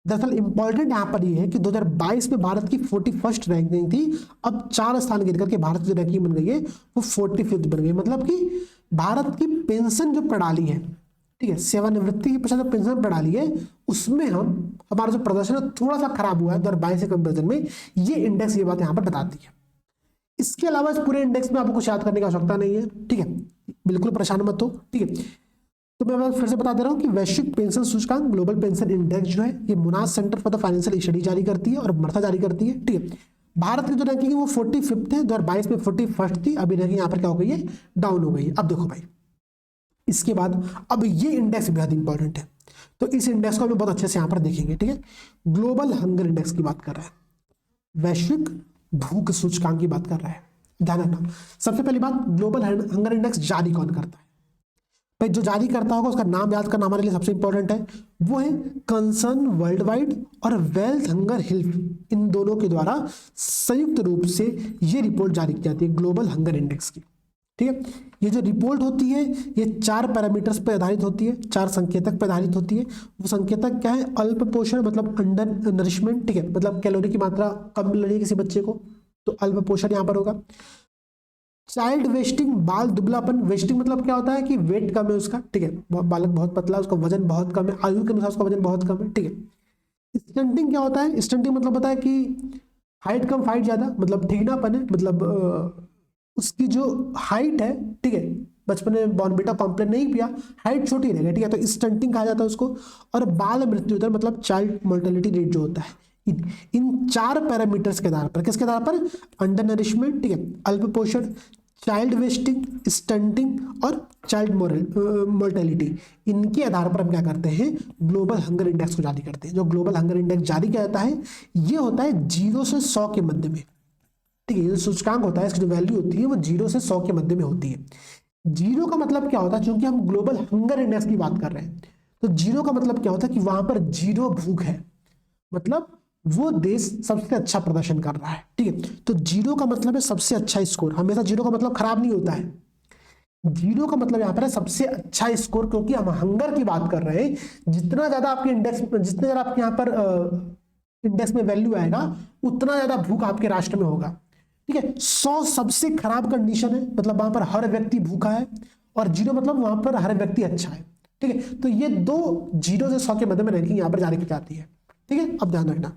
दरअसल इंपॉर्टेंट यहाँ पर ये है कि 2022 में भारत की 41st रैंकिंग थी, अब 4 स्थान गिर करके भारत की रैंकिंग बन गई है वो 45th बन गई। मतलब कि भारत की पेंशन जो प्रणाली है, ठीक है, सेवानिवृत्ति की पश्चात जो पेंशन प्रणाली है उसमें हमारा जो प्रदर्शन है थोड़ा सा खराब हुआ है 2022 के कंपेरिजन में। ये इंडेक्स ये बात यहाँ पर बताती है। इसके अलावा इस पूरे इंडेक्स में आपको कुछ याद करने की आवश्यकता नहीं है। ठीक है, बिल्कुल परेशान मत हो। ठीक है, तो मैं फिर से बता दे रहा हूं कि वैश्विक पेंशन सूचकांक ग्लोबल पेंशन इंडेक्स जो है ये Monash centre for the financial study जारी करती है और मरसा जारी करती है। ठीक है, भारत की जो रैंकिंग है वो 45th है, 2022 में 41st थी, अभी रैंकिंग यहाँ पर क्या हो गई है, डाउन हो गई है। अब देखो भाई, इसके बाद अब ये इंडेक्स बेहद इंपॉर्टेंट है, तो इस इंडेक्स को हम बहुत अच्छे से यहाँ पर देखेंगे। ठीक है, ग्लोबल हंगर इंडेक्स की बात कर रहा है, वैश्विक भूख सूचकांक की बात कर रहा है। ध्यान रखना, सबसे पहली बात, ग्लोबल हंगर इंडेक्स जारी कौन करता है? भाई जो जारी करता होगा उसका नाम याद करना हमारे लिए सबसे इंपॉर्टेंट है, वो है कंसर्न वर्ल्ड वाइड और वेल्थ हंगर हेल्थ, इन दोनों के द्वारा संयुक्त रूप से ये रिपोर्ट जारी की जाती है ग्लोबल हंगर इंडेक्स की। ठीक है, ये जो रिपोर्ट होती है ये 4 पैरामीटर्स पर आधारित होती है, 4 संकेतक पर आधारित होती है। वो संकेतक क्या है? अल्प पोषण मतलब अंडर नरिशमेंट, ठीक है, मतलब कैलोरी की मात्रा कम मिल रही है किसी बच्चे को तो अल्प पोषण यहाँ पर होगा। चाइल्ड वेस्टिंग, बाल दुबलापन, वेस्टिंग मतलब क्या होता है कि वेट कम है उसका, ठीक है, बालक बहुत पतला, उसका वजन बहुत कम है, आयु के अनुसार उसका वजन बहुत कम है। ठीक है, स्टंटिंग क्या होता है? स्टंटिंग मतलब होता है कि हाइट कम फाइट ज्यादा, मतलब ठीकनापन है, मतलब उसकी जो हाइट है, ठीक है, बचपन में बॉर्नविटा कॉम्प्लेन नहीं पिया, हाइट छोटी रहेगी, ठीक है, तो स्टंटिंग कहा जाता है उसको। और बाल मृत्यु दर मतलब चाइल्ड मोर्टेलिटी रेट जो होता है, इन 4 पैरामीटर्स के आधार पर, किसके आधार पर? अंडर नरिशमेंट, ठीक है, अल्प पोषण, चाइल्ड वेस्टिंग, स्टंटिंग और चाइल्ड मोर्टेलिटी, इनके आधार पर हम क्या करते हैं? ग्लोबल हंगर इंडेक्स को जारी करते हैं। जो ग्लोबल हंगर इंडेक्स जारी किया जाता है ये होता है 0 से 100 के मध्य में। ठीक है, ये सूचकांक होता है, इसकी जो वैल्यू होती है वो 0 से 100 के मध्य में होती है। 0 का मतलब क्या होता है? क्योंकि हम ग्लोबल हंगर इंडेक्स की बात कर रहे हैं तो 0 का मतलब क्या होता है कि वहां पर 0 भूख है, मतलब वो देश सबसे अच्छा प्रदर्शन कर रहा है। ठीक है, तो 0 का मतलब है सबसे अच्छा स्कोर। हमेशा 0 का मतलब खराब नहीं होता है, 0 का मतलब यहाँ पर है सबसे अच्छा स्कोर, क्योंकि हम हंगर की बात कर रहे हैं। जितना ज्यादा आपके इंडेक्स, जितने ज्यादा आपके यहाँ पर इंडेक्स में वैल्यू आएगा उतना ज्यादा भूख आपके राष्ट्र में होगा। ठीक है, 100 सबसे खराब कंडीशन है, मतलब वहां पर हर व्यक्ति भूखा है, और 0 मतलब वहां पर हर व्यक्ति अच्छा है। ठीक है, तो ये दो 0 से 100 के मध्य में रैंकिंग यहाँ पर जारी की जाती है। ठीक है, अब ध्यान रखना,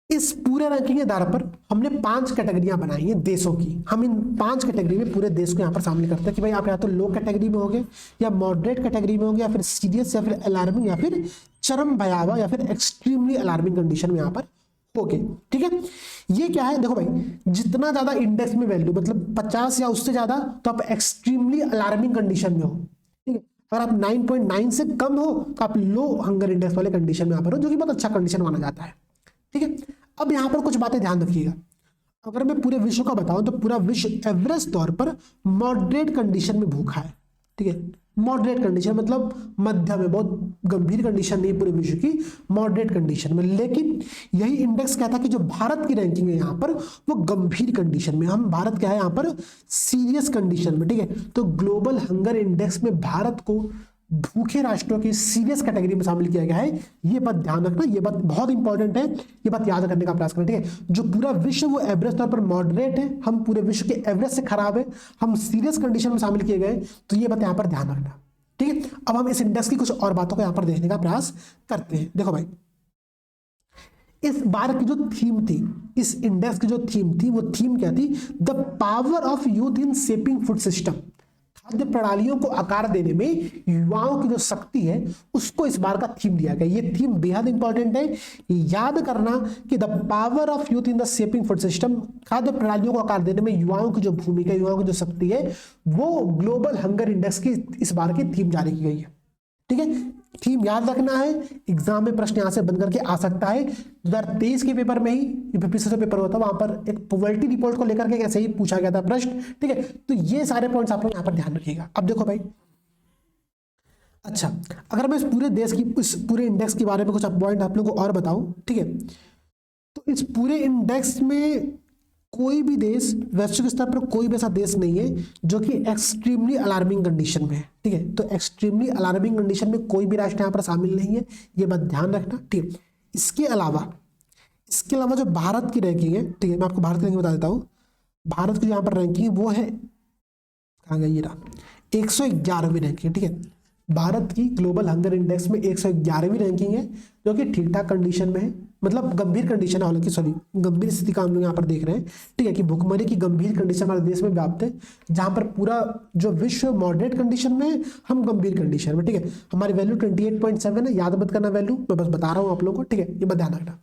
इस पूरे रैंकिंग के आधार पर हमने 5 कैटेगरियां बनाई हैं देशों की। हम इन 5 कैटेगरी में पूरे देश को यहाँ पर शामिल करते हैं कि भाई आप या तो लो कैटेगरी में होंगे, या मॉडरेट कैटेगरी में होंगे, या फिर सीरियस, या फिर अलार्मिंग, या फिर चरम भयावह, या फिर एक्सट्रीमली अलार्मिंग कंडीशन में यहाँ पर होगे। ठीक है, ये क्या है? देखो भाई, जितना ज्यादा इंडेक्स में वैल्यू मतलब 50 या उससे ज्यादा तो आप एक्सट्रीमली अलार्मिंग कंडीशन में हो। ठीक है, अगर आप 9.9 से कम हो तो आप लो हंगर इंडेक्स वाले कंडीशन में यहाँ पर हो, जो कि बहुत अच्छा कंडीशन माना जाता है। ठीक है, अब यहां पर कुछ बातें ध्यान रखिएगा। अगर मैं पूरे विश्व का बताऊं तो पूरा विश्व एवरेज तौर पर मॉडरेट कंडीशन में भूखा है। ठीक है, मॉडरेट कंडीशन मतलब मध्यम में, बहुत गंभीर कंडीशन नहीं पूरे विश्व की, मॉडरेट कंडीशन में। लेकिन यही इंडेक्स कहता है कि जो भारत की रैंकिंग है यहाँ पर वो गंभीर कंडीशन में, हम भारत क्या है यहाँ पर? सीरियस कंडीशन में। ठीक है, तो ग्लोबल हंगर इंडेक्स में भारत को भूखे राष्ट्रों की सीरियस कैटेगरी में शामिल किया गया है। ये बात ध्यान रखना, ये बात बहुत इंपॉर्टेंट है, ये बात याद करने का प्रयास करें। ठीक है, जो पूरा विश्व वो एवरेज तौर पर मॉडरेट है, हम पूरे विश्व के एवरेज से खराब है, हम सीरियस कंडीशन में शामिल किए गए, तो ये बात यहाँ पर ध्यान रखना। ठीक है, अब हम इस इंडेक्स की कुछ और बातों को यहाँ पर देखने का प्रयास करते हैं। देखो भाई, इस बार की जो थीम थी, इस इंडेक्स की जो थीम थी, वो थीम क्या थी? The power of youth in shaping food system. खाद्य प्रणालियों को आकार देने में युवाओं की जो शक्ति है उसको इस बार का थीम दिया गया। ये थीम बेहद इंपॉर्टेंट है, याद करना कि the power of youth in the shaping food system, खाद्य प्रणालियों को आकार देने में युवाओं की जो भूमिका, युवाओं की जो शक्ति है, वो ग्लोबल हंगर इंडेक्स की इस बार की थीम जारी की गई है। ठीक है, थीम याद रखना है, एग्जाम में प्रश्न यहां से बन करके आ सकता है। 2023 के पेपर में ही यूपीपीएससी पेपर होता है, वहां पर एक पॉवर्टी रिपोर्ट को लेकर के ऐसे ही पूछा गया था प्रश्न, ठीक है। तो ये सारे पॉइंट्स आप लोग यहाँ पर ध्यान रखिएगा। अब देखो भाई, अच्छा, अगर मैं इस पूरे देश की, इस पूरे इंडेक्स के बारे में कुछ पॉइंट आप लोगों को और बताऊं, ठीक है, तो इस पूरे इंडेक्स में कोई भी देश, वैश्विक स्तर पर कोई भी ऐसा देश नहीं है जो कि एक्सट्रीमली अलार्मिंग कंडीशन में है, ठीक है। तो एक्सट्रीमली अलार्मिंग कंडीशन में कोई भी राष्ट्र यहाँ पर शामिल नहीं है, ये बात ध्यान रखना, ठीक है। इसके अलावा जो भारत की रैंकिंग है, ठीक है, मैं आपको भारत की रैंकिंग बता देता हूँ। भारत की यहाँ पर रैंकिंग वो है, कहाँ गई ये रहा, 111वीं रैंकिंग, ठीक है। भारत की ग्लोबल हंगर इंडेक्स में 111वीं रैंकिंग है, जो कि ठीक ठाक कंडीशन में है, मतलब गंभीर कंडीशन है, हालांकि सॉरी गंभीर स्थिति का हम लोग यहाँ पर देख रहे हैं, ठीक है, कि भुखमरी की गंभीर कंडीशन हमारे देश में व्याप्त है, जहां पर पूरा जो विश्व मॉडरेट कंडीशन में है, हम गंभीर कंडीशन में, ठीक है। हमारी वैल्यू 28.7 है, याद मत करना वैल्यू, मैं बस बता रहा हूँ आप लोगों को, ठीक है, ये मत ध्यान रखना।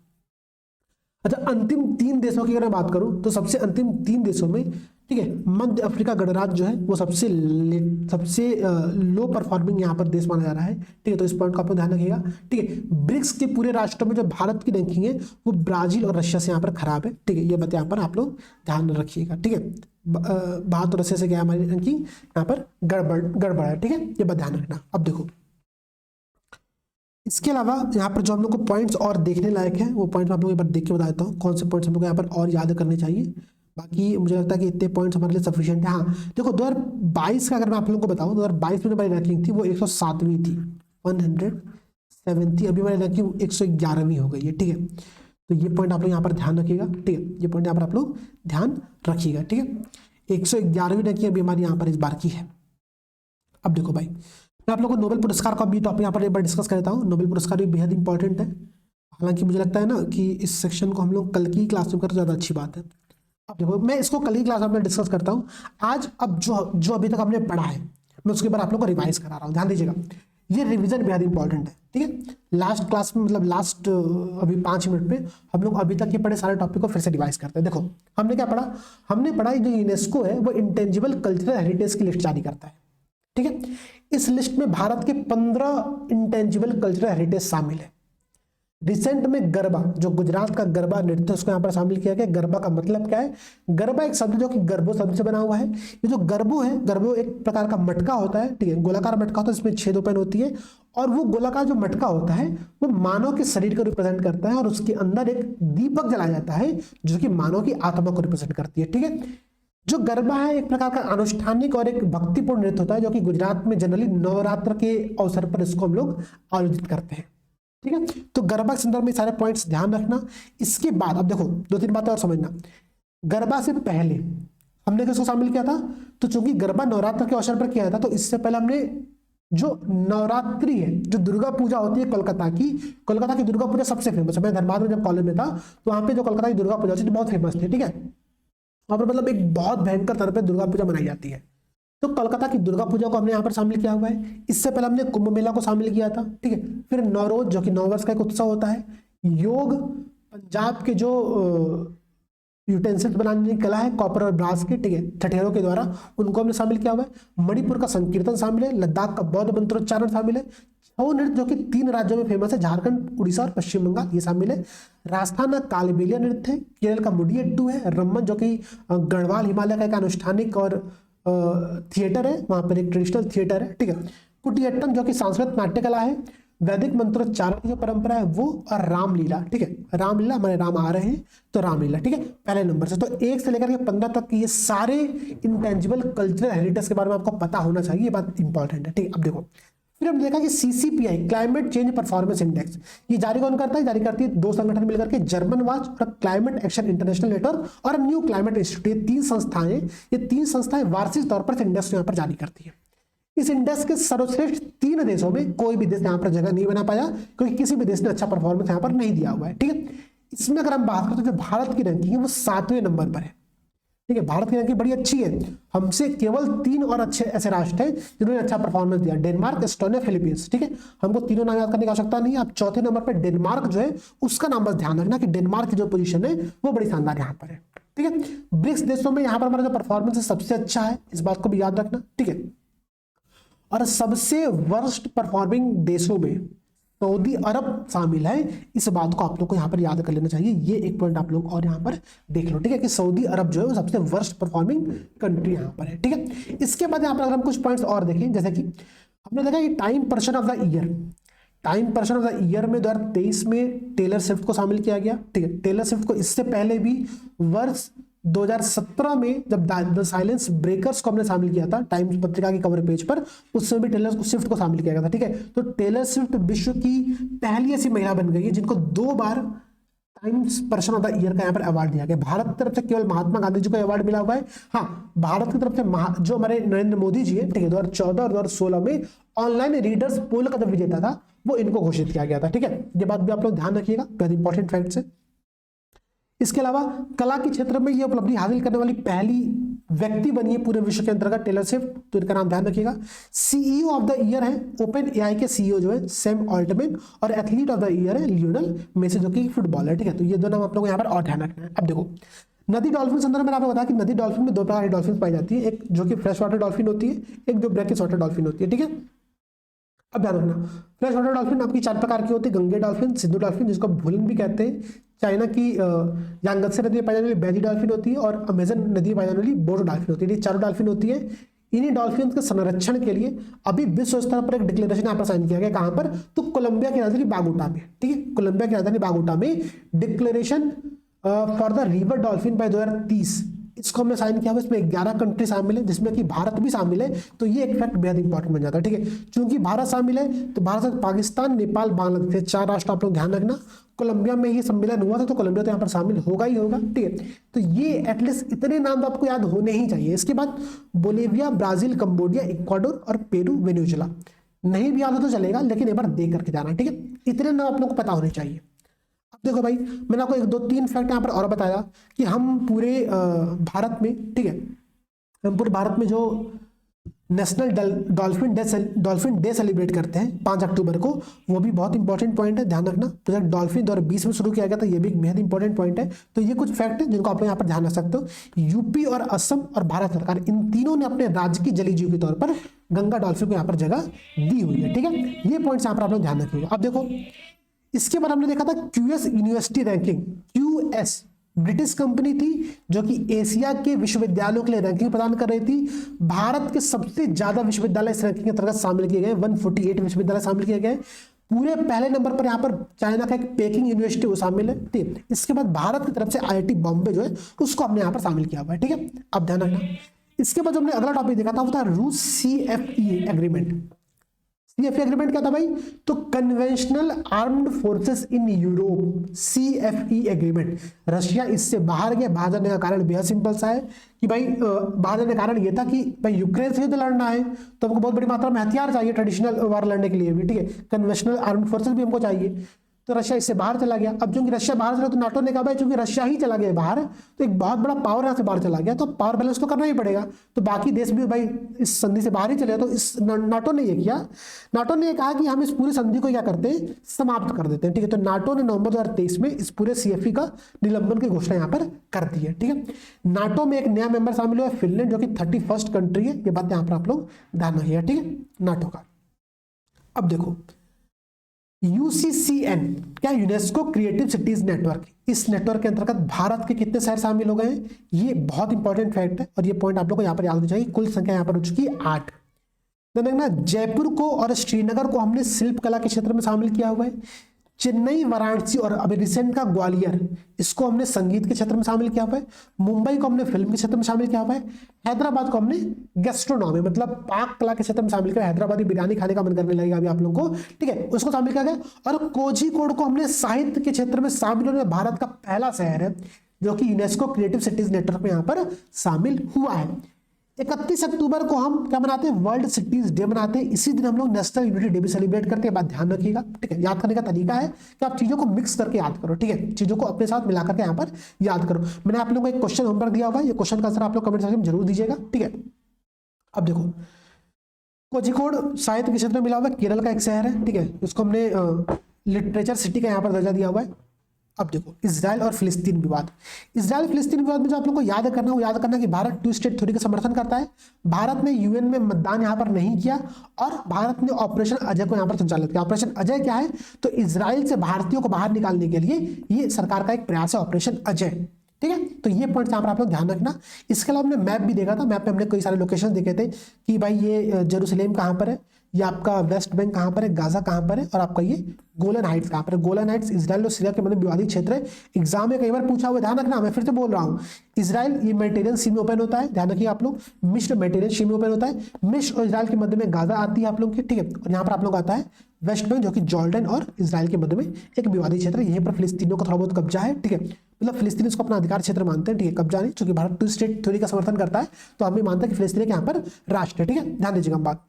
अच्छा, अंतिम 3 देशों की अगर मैं बात करूं तो सबसे अंतिम 3 देशों में, ठीक है, मध्य अफ्रीका गणराज्य जो है वो सबसे लो परफॉर्मिंग यहाँ पर देश माना जा रहा है, ठीक है। तो इस पॉइंट को आप ध्यान रखिएगा, ठीक है। ब्रिक्स के पूरे राष्ट्रों में जो भारत की रैंकिंग है वो ब्राजील और रशिया से यहाँ पर खराब है, ठीक है। ये बात यहाँ पर आप लोग ध्यान रखिएगा, ठीक है। भारत और रशिया से क्या है हमारी रैंकिंग यहाँ पर गड़बड़ है, ठीक है, ये बात ध्यान रखना। अब देखो, इसके अलावा यहाँ पर जो हम लोग को पॉइंट्स और देखने लायक है, वो पॉइंट्स आप लोग एक बार देख के बता देता हूँ कौन से पॉइंट्स हम लोग यहाँ पर और याद करने चाहिए। बाकी मुझे लगता है कि इतने पॉइंट्स हमारे लिए सफिशिएंट है। हाँ देखो, 2022 का अगर मैं आप लोगों को बताऊँ, 2022 में हमारी रैंकिंग थी वो 107वीं थी, 170, अभी हमारी रैंकिंग 111वीं हो गई है, ठीक है। तो ये पॉइंट आप लोग यहाँ पर ध्यान रखिएगा, ठीक है, ये पॉइंट यहाँ पर आप लोग ध्यान रखिएगा, ठीक है। 111वीं रैंकिंग अभी हमारी यहाँ पर इस बार की है। अब देखो भाई, मैं आप लोगों को नोबेल पुरस्कार का भी टॉपिक यहाँ पर एक बार डिस्कस करता हूँ। नोबेल पुरस्कार भी बेहद इंपॉर्टेंट है, हालांकि मुझे लगता है ना कि इस सेक्शन को हम लोग कल की क्लास में करते ज़्यादा अच्छी बात है। अब देखो, मैं इसको कल की क्लास में डिस्कस करता हूँ। आज अब जो अभी तक हमने पढ़ा है, मैं उसके बाद आप लोग को रिवाइज करा रहा हूँ, ध्यान दीजिएगा। ये रिवीजन बेहद इंपॉर्टेंट है, ठीक है। लास्ट क्लास में, मतलब लास्ट अभी 5 मिनट में हम लोग अभी तक ये पढ़े सारे टॉपिक को फिर से रिवाइज करते हैं। देखो, हमने क्या पढ़ा, हमने पढ़ा जो यूनेस्को है वो इंटेंजिबल कल्चरल हेरिटेज की लिस्ट जारी करता है, ठीक है। इस लिस्ट में भारत के 15 इंटेंजिबल कल्चरल हेरिटेज शामिल है। रिसेंट में गरबा, जो गुजरात का गरबा नृत्य, उसको यहाँ पर शामिल किया गया। गरबा का मतलब क्या है? गरबा एक शब्द जो कि गरबो शब्द से बना हुआ है। ये जो गरबो है, गरबो एक प्रकार का मटका होता है, ठीक है, गोलाकार मटका होता है, इसमें 6 ओपन होती है, और वो गोलाकार जो मटका होता है वो मानव के शरीर को रिप्रेजेंट करता है, और उसके अंदर एक दीपक जलाया जाता है जो कि मानव की आत्मा को रिप्रेजेंट करती है, ठीक है। जो गरबा है एक प्रकार का अनुष्ठानिक और एक भक्तिपूर्ण नृत्य होता है, जो कि गुजरात में जनरली नवरात्र के अवसर पर इसको हम लोग आयोजित करते हैं, ठीक है। तो गरबा के संदर्भ में सारे पॉइंट्स ध्यान रखना। इसके बाद अब देखो 2-3 बातें और समझना। गरबा से पहले हमने किसको शामिल किया था? तो चूंकि गरबा नवरात्र के अवसर पर किया था, तो इससे पहले हमने जो नवरात्रि है, जो दुर्गा पूजा होती है कोलकाता की दुर्गा पूजा सबसे फेमस है। मैं धनबाद में जब कॉलेज में था तो वहां पे जो कोलकाता की दुर्गा पूजा होती थी बहुत फेमस थी, ठीक है। वहां पर मतलब एक बहुत भयंकर तरह पे दुर्गा पूजा मनाई जाती है। तो कोलकाता की दुर्गा पूजा को हमने यहाँ पर शामिल किया हुआ है। इससे पहले हमने कुंभ मेला को शामिल किया था, ठीक है। फिर नवरोज, जो कि नववर्ष का एक उत्सव होता है। योग, पंजाब के जो यूटेंसिल्स बनाने की कला है कॉपर और ब्रास की, ठीक है, ठठेरों के द्वारा, उनको हमने शामिल किया हुआ है। मणिपुर का संकीर्तन शामिल है। लद्दाख का बौद्ध मंत्रोच्चारण शामिल है। छऊ नृत्य जो कि 3 राज्यों में फेमस है, झारखंड, उड़ीसा और पश्चिम बंगाल, ये शामिल है। राजस्थान का कालबेलिया नृत्य है। केरल का मुडियट्टू है। रम्मन जो कि गढ़वाल हिमालय का एक अनुष्ठानिक और थिएटर है, वहां पर एक ट्रेडिशनल थिएटर है, ठीक है। कुटियट्टम जो कि सांस्कृतिक नाट्य कला है। वैदिक मंत्रोच्चारण की जो परंपरा है वो, और रामलीला, ठीक है। रामलीला, हमारे राम आ रहे हैं तो रामलीला, ठीक है, पहले नंबर से। तो 1 से लेकर के 15 तक ये सारे इंटेंजिबल कल्चरल हेरिटेज के बारे में आपको पता होना चाहिए, ये बात इंपॉर्टेंट है, ठीक है। अब देखो, फिर हमने देखा कि CCPI, climate change performance index, ये जारी कौन करता है? जारी करती है 2 संगठन मिलकर के, जर्मन वॉच और क्लाइमेट एक्शन इंटरनेशनल नेटवर्क और न्यू क्लाइमेट इंस्टीट्यूट। ये तीन संस्थाएं वार्षिक तौर पर इस इंडेक्स यहाँ पर जारी करती है। इस इंडेक्स के सर्वश्रेष्ठ 3 देशों में कोई भी देश यहाँ पर जगह नहीं बना पाया, क्योंकि किसी भी देश ने अच्छा परफॉर्मेंस यहाँ पर नहीं दिया हुआ है, ठीक है। इसमें अगर हम बात करें तो जो भारत की रैंकिंग है वो 7वें नंबर पर है, ठीक है। भारत की रैंकिंग बड़ी अच्छी है। हमसे केवल 3 और अच्छे ऐसे राष्ट्र हैं जिन्होंने अच्छा परफॉर्मेंस दिया, डेनमार्क, एस्टोनिया, फिलीपींस, ठीक है। हमको तीनों नाम याद करने की आवश्यकता नहीं है। आप 4थे नंबर पर डेनमार्क जो है उसका नाम बस ध्यान रखना कि डेनमार्क की जो पोजीशन है वो बड़ी शानदार यहाँ पर है, ठीक है। ब्रिक्स देशों में यहाँ पर हमारा जो परफॉर्मेंस है सबसे अच्छा है, इस बात को भी याद रखना, ठीक है। और सबसे वर्स्ट परफॉर्मिंग देशों में सऊदी अरब शामिल है। इस बात को आप लोग को यहाँ पर याद कर लेना चाहिए। ये एक पॉइंट आप लोग और यहाँ पर देख लो, ठीक है, कि सऊदी अरब जो है वो सबसे वर्स्ट परफॉर्मिंग कंट्री यहाँ पर है, ठीक है। इसके बाद यहाँ पर अगर हम कुछ पॉइंट्स और देखें, जैसे कि हमने देखा कि time person of the year, time person of the year में 2023 में टेलर स्विफ्ट को शामिल किया गया, ठीक है। टेलर स्विफ्ट को इससे पहले भी वर्ष 2017 में जब द साइलेंस ब्रेकर्स को हमने शामिल किया था टाइम्स पत्रिका के कवर पेज पर, उस समय भी टेलर स्विफ्ट को शामिल किया गया था, ठीक है। तो टेलर स्विफ्ट विश्व की पहली ऐसी महिला बन गई है जिनको 2 बार Times person of the year का यहाँ पर अवार्ड दिया गया। भारत की तरफ से केवल महात्मा गांधी जी को अवार्ड मिला हुआ है। हाँ, भारत की तरफ से जो हमारे नरेंद्र मोदी जी है, ठीक है, 2014 और 2016 में ऑनलाइन रीडर्स पोल का जो विजेता था वो इनको घोषित किया गया था, ठीक है। ये बात भी आप लोग ध्यान रखिएगा, बहुत इंपॉर्टेंट फैक्ट है। इसके अलावा कला के क्षेत्र में ये उपलब्धि हासिल करने वाली पहली व्यक्ति बनी है पूरे विश्व के अंतर्गत टेलर स्विफ्ट, तो इनका नाम ध्यान रखिएगा। सीईओ ऑफ द ईयर है ओपन एआई के सीईओ जो है सैम ऑल्टमैन, और एथलीट ऑफ द ईयर है लियोनेल मेसी जो कि फुटबॉलर, ठीक है। तो ये दो नाम आप लोगों को यहाँ पर और ध्यान रखना है। अब देखो नदी डॉल्फिन संदर्भ में आपको बताया कि नदी डॉल्फिन में 2 प्रकार की डॉल्फिन पाई जाती है, एक जो कि फ्रेश वाटर डॉल्फिन होती है, एक जो ब्रैकिश वाटर डॉल्फिन होती है, ठीक है। अब ध्यान रखना, फ्रेश वाटर डॉल्फिन आपकी 4 प्रकार की होती है, गंगे डॉल्फिन, सिंधु डॉल्फिन जिसको भूलन भी कहते हैं, चाइना की यांगत्से नदी में पाई जाने वाली बैजी डॉल्फिन होती है, और अमेजन नदी में पाई जाने वाली बोडो डॉल्फिन होती है। ये 4 डॉल्फिन होती है। इन्हीं डॉल्फिन के संरक्षण के लिए अभी विश्व स्तर पर एक डिक्लेरेशन यहाँ पर साइन किया गया, कहाँ पर, तो कोलंबिया की राजधानी बागोटा में, ठीक है। कोलंबिया की राजधानी बागोटा में declaration for the river dolphin by 2030, इसको हमने साइन किया हुआ। इसमें 11 कंट्री शामिल है जिसमें कि भारत भी शामिल है, तो ये एक फैक्ट बेहद इंपॉर्टेंट बन जाता है, ठीक है। चूंकि भारत शामिल है तो भारत से पाकिस्तान, नेपाल, बांग्लादेश 4 राष्ट्र आप लोग ध्यान रखना। कोलंबिया में ये सम्मेलन हुआ था तो कोलंबिया तो यहाँ पर शामिल होगा ही होगा, ठीक है। तो ये एटलीस्ट इतने नाम तो आपको याद होने ही चाहिए। इसके बाद बोलिविया, ब्राजील, कंबोडिया, इक्वाडोर और पेरू, वेनेजुला, नहीं भी याद हो तो चलेगा लेकिन एक बार देख करके जाना, ठीक है। इतने नाम आप लोग को पता होने चाहिए। अब देखो भाई, मैंने आपको 1-2-3 फैक्ट यहाँ पर और बताया कि हम पूरे भारत में, ठीक है, हम पूरे भारत में जो नेशनल डॉल्फिन डे सेलिब्रेट करते हैं 5 अक्टूबर को, वो भी बहुत इंपॉर्टेंट पॉइंट है, ध्यान रखना। प्रोजेक्ट डॉल्फिन 2020 में शुरू किया गया था, ये भी एक बेहद इंपॉर्टेंट पॉइंट है। तो ये कुछ फैक्ट है जिनको आप यहाँ पर ध्यान रख सकते हो। यूपी और असम और भारत सरकार इन तीनों ने अपने राज्य की जलीय जीव के तौर पर गंगा डॉल्फिन को यहाँ पर जगह दी हुई है, ठीक है। ये पॉइंट्स यहाँ पर आप लोग ध्यान रखिएगा। अब देखो इसके बाद हमने देखा था QS university ranking. QS British company थी जो कि एशिया के विश्वविद्यालयों के लिए रैंकिंग प्रदान कर रही थी। भारत के सबसे ज्यादा विश्वविद्यालय इस रैंकिंग के अंतर्गत शामिल किए गए, 148 विश्वविद्यालय शामिल किए गए। पूरे पहले नंबर पर यहाँ पर चाइना का एक पेकिंग यूनिवर्सिटी वो शामिल है, ठीक है। इसके बाद भारत की तरफ से आईआईटी बॉम्बे जो है उसको हमने यहाँ पर शामिल किया हुआ है, ठीक है। अब ध्यान रखना, इसके बाद जो हमने अगला टॉपिक देखा था वो था रूस सीएफई एग्रीमेंट। सीएफई एग्रीमेंट क्या था भाई, तो conventional armed forces in Europe, CFE agreement. Russia इससे बाहर गया, बाहर जाने का कारण बेहद सिंपल सा है कि भाई बाहर जाने का कारण ये था कि भाई यूक्रेन से युद्ध लड़ना है तो हमको बहुत बड़ी मात्रा में हथियार चाहिए ट्रेडिशनल वार लड़ने के लिए भी, ठीक है। कन्वेंशनल आर्म्ड फोर्सेस भी हमको चाहिए, तो रशिया इससे बाहर चला गया। अब चूंकि रशिया बाहर चला तो नाटो ने कहा भाई चूंकि रशिया ही चला गया बाहर तो एक बहुत बड़ा पावर यहाँ से बाहर चला गया तो पावर बैलेंस तो करना ही पड़ेगा, तो बाकी देश भी भाई इस संधि से बाहर ही चले। तो इस नाटो ने ये किया, नाटो ने कहा कि हम इस पूरी संधि को क्या करते हैं, समाप्त कर देते हैं, ठीक है। तो नाटो ने नवंबर 2023 में इस पूरे सीएफई का निलंबन की घोषणा यहाँ पर कर दी है, ठीक है। नाटो में एक नया मेंबर शामिल हुआ फिनलैंड जो कि 31st कंट्री है, ये बात यहाँ पर आप लोग ध्यान रखिएगा, ठीक है, नाटो का। अब देखो यूसीसीएन क्या, यूनेस्को क्रिएटिव सिटीज नेटवर्क, इस नेटवर्क के अंतर्गत भारत के कितने शहर शामिल हो गए हैं, ये बहुत इंपॉर्टेंट फैक्ट है और ये पॉइंट आप लोग को यहाँ पर याद होना चाहिए। कुल संख्या यहाँ पर हो चुकी है 8। देखना जयपुर को और श्रीनगर को हमने शिल्प कला के क्षेत्र में शामिल किया हुआ है। चेन्नई, वाराणसी और अभी रिसेंट का ग्वालियर, इसको हमने संगीत के क्षेत्र में शामिल किया हुआ है। मुंबई को हमने फिल्म के क्षेत्र में शामिल किया हुआ है। हैदराबाद को हमने गैस्ट्रोनॉमी मतलब पाक कला के क्षेत्र में शामिल किया, हैदराबादी बिरयानी खाने का मन करने लगेगा अभी आप लोगों को, ठीक है, उसको शामिल किया गया। और कोझिकोड को हमने साहित्य के क्षेत्र में शामिल होने, भारत का पहला शहर है जो कि यूनेस्को क्रिएटिव सिटीज नेटवर्क में यहाँ पर शामिल हुआ है। 31 अक्टूबर को हम क्या मनाते हैं, वर्ल्ड सिटीज डे मनाते हैं। इसी दिन हम लोग नेशनल यूनिटी डे भी सेलिब्रेट करते हैं, बात ध्यान रखिएगा, ठीक है। याद करने का तरीका है कि आप चीजों को मिक्स करके याद करो, ठीक है, चीजों को अपने साथ मिलाकर के यहाँ पर याद करो। मैंने आप लोगों को एक क्वेश्चन होमवर्क दिया हुआ है, ये क्वेश्चन का आंसर आप लोग कमेंट सेक्शन में जरूर दीजिएगा, ठीक है। अब देखो कोझिकोड साहित्य के क्षेत्र में मिला हुआ है, केरल का एक शहर है, ठीक है, इसको हमने लिटरेचर सिटी का यहाँ पर दर्जा दिया हुआ है। अब देखो इजराइल और फिलिस्तीन विवाद। इजराइल फिलिस्तीन विवाद में जो आप लोगों को याद करना, वो याद करना कि भारत टू स्टेट थ्योरी का समर्थन करता है। भारत ने यूएन में मतदान यहां पर नहीं किया और भारत ने ऑपरेशन अजय को यहां पर संचालित किया। ऑपरेशन अजय क्या है? तो इजराइल से भारतीयों को बाहर निकालने के लिए ये सरकार का एक प्रयास है, ऑपरेशन अजय। ठीक है, तो ये पॉइंट यहां पर आप लोग ध्यान रखना। इसके अलावा हमने मैप भी देखा था, मैप में हमने कई सारे लोकेशन देखे थे कि भाई ये जेरूसलेम कहां पर है, ये आपका वेस्ट बैंक कहां पर है, गाजा कहां पर है, और आपका ये गोलन हाइट्स कहां पर है। गोलन हाइट्स इजराइल और सीरिया के मध्य विवादित क्षेत्र है। एग्जाम में कई बार पूछा हुआ, ध्यान रखना, मैं फिर से बोल रहा हूं। इजराइल ये मेडिटेरियन सी में ओपन होता है, ध्यान रखिए आप लोग, मिस्र मेडिटेरियन सी में ओपन होता है। मिस्र और इजराइल के मध्य में गाजा आती है आप लोग की, ठीक है। और यहाँ पर आप लोग आता है वेस्ट बैंक, जो कि जॉर्डन और इजराइल के मध्य में एक विवादित क्षेत्र है। यहीं पर फिलिस्तीनियों का थोड़ा बहुत कब्जा है, ठीक है। मतलब फिलिस्तीनी इसको अपना अधिकार क्षेत्र मानते हैं, ठीक है, कब्जा नहीं, क्योंकि भारत टू स्टेट थ्योरी का समर्थन करता है, तो हम भी मानते हैं कि फिलिस्तीनी यहाँ पर राष्ट्र है, ठीक है, ध्यान दीजिएगा हम बात।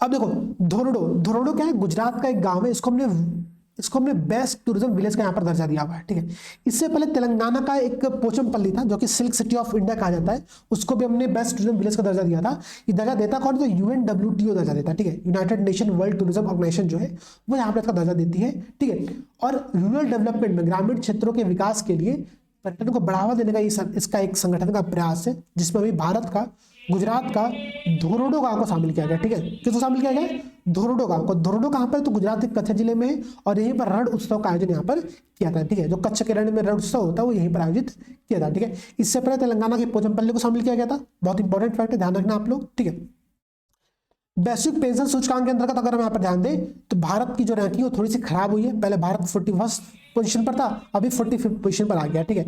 अब देखो धोरडो, धोरडो क्या है? गुजरात का एक गांव है। इसको हमने बेस्ट टूरिज्म विलेज का यहाँ पर दर्जा दिया हुआ है, ठीक है। इससे पहले तेलंगाना का एक पोचमपल्ली था, जो कि सिल्क सिटी ऑफ इंडिया कहा जाता है, उसको भी हमने बेस्ट टूरिज्म विलेज का दर्जा दिया था। ये दर्जा देता कौन? तो UNWTO दर्जा देता है, ठीक है, united nation world tourism organisation जो है वो यहाँ पर इसका दर्जा देती है, ठीक है। और रूरल डेवलपमेंट में, ग्रामीण क्षेत्रों के विकास के लिए पर्यटन को बढ़ावा देने का इसका एक संगठन का प्रयास है, जिसमें अभी भारत का गुजरात का धोरडो गांव को शामिल किया गया, ठीक है। किसको शामिल किया गया? धोरडो गांव को। धोरडो कहां पर? तो गुजरात के कच्छ जिले में है, और यहीं पर रण उत्सव का आयोजन यहाँ पर किया था, ठीक है। जो कच्छ के रण में रण उत्सव होता है वो यहीं पर आयोजित किया था, ठीक है। इससे पहले तेलंगाना के पोचमपल्ली को शामिल किया गया था। बहुत इंपॉर्टेंट फैक्ट है, ध्यान रखना आप लोग, ठीक है। वैश्विक पेंशन सूचकांक के अंतर्गत अगर हम यहाँ पर ध्यान दें तो भारत की जो रैंकिंग है थोड़ी सी खराब हुई है। पहले भारत 41 पोजीशन पर था, अभी 45 पोजीशन पर आ गया, ठीक है।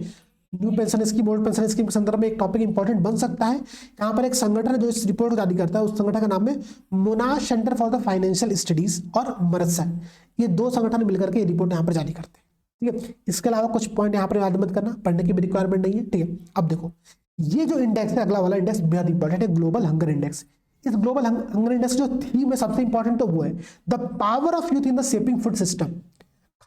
New pension scheme, old pension scheme के संदर्भ में एक टॉपिक इंपॉर्टेंट बन सकता है। यहाँ पर एक संगठन है जो इस रिपोर्ट को जारी करता है, उस संगठन का नाम है मोनाश centre for the financial studies और मरसर। ये दो संगठन मिलकर के ये रिपोर्ट यहाँ पर जारी करते हैं, ठीक है। इसके अलावा कुछ पॉइंट यहाँ पर याद मत करना, पढ़ने की भी रिक्वायरमेंट नहीं है, ठीक है। अब देखो ये जो इंडेक्स है, अगला वाला इंडेक्स बेहद इंपॉर्टेंट है, ग्लोबल हंगर इंडेक्स। इस ग्लोबल हंगर इंडेक्स जो थीम है सबसे इंपॉर्टेंट तो वो है the power of youth in the shaping food system.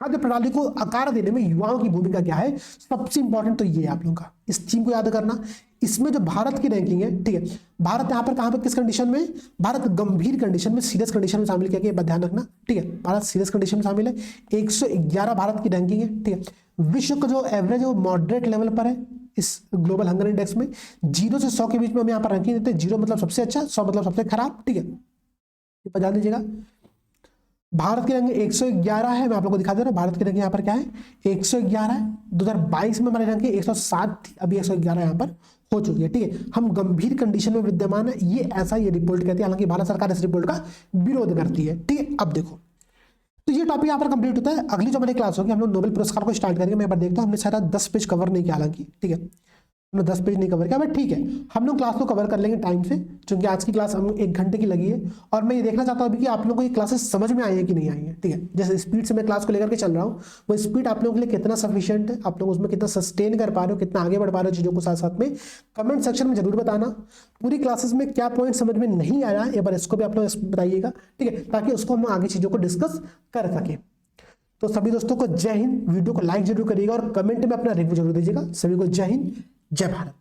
खाद्य प्रणाली को आकार देने में युवाओं की भूमिका क्या है, सबसे इंपॉर्टेंट तो ये है आप लोगों का। इस थीम को याद करना। इसमें जो भारत की रैंकिंग है, ठीक है, भारत यहाँ पर कहां पर किस कंडीशन में? भारत गंभीर कंडीशन में, सीरियस कंडीशन में शामिल किया गया, ध्यान रखना, ठीक है। भारत सीरियस कंडीशन में शामिल है। 111 भारत की रैंकिंग है, ठीक है। विश्व का जो एवरेज है वो मॉडरेट लेवल पर है इस ग्लोबल हंगर इंडेक्स में। 0 से 100 के बीच में हम यहाँ पर रैंकिंग देते हैं। 0 मतलब सबसे अच्छा, 100 मतलब सबसे खराब, ठीक है, ये बता दीजिएगा। भारत की रैंकिंग 111 है, मैं आप लोगों को दिखा दे रहा हूँ। भारत की रैंकिंग यहाँ पर क्या है? 111 है। 2022 में हमारी रैंकिंग 107 थी, अभी 111 यहाँ पर हो चुकी है, ठीक है। हम गंभीर कंडीशन में विद्यमान है, ये ऐसा ये रिपोर्ट कहती है। हालांकि भारत सरकार इस रिपोर्ट का विरोध करती है, ठीक है। अब देखो तो ये टॉपिक यहाँ पर कंप्लीट होता है। अगली जो हमारी क्लास होगी हम लोग नोबेल पुरस्कार को स्टार्ट करेंगे। मैं एक बार देखता हूँ, हमने शायद 10 पेज कवर नहीं किया, हालांकि ठीक है, हमने 10 पेज नहीं कवर किया, बट ठीक है, हम लोग क्लास को कवर कर लेंगे टाइम से, क्योंकि आज की क्लास हम 1 घंटे की लगी है। और मैं ये देखना चाहता हूँ अभी कि आप लोगों को ये क्लासेस समझ में आई है कि नहीं आई है, ठीक है। जैसे स्पीड से मैं क्लास को लेकर के चल रहा हूँ, वो स्पीड आप लोगों के लिए कितना सफिशिएंट है, आप लोग उसमें कितना सस्टेन कर पा रहे हो, कितना आगे बढ़ पा रहे हो चीज़ों को साथ साथ में, कमेंट सेक्शन में जरूर बताना। पूरी क्लासेस में क्या पॉइंट समझ में नहीं आया, एक बार इसको भी आप लोग बताइएगा, ठीक है, ताकि उसको हम आगे चीज़ों को डिस्कस कर सकें। तो सभी दोस्तों को जय हिंद। वीडियो को लाइक जरूर करिएगा और कमेंट में अपना रिव्यू जरूर दीजिएगा। सभी को जय हिंद, जय भारत।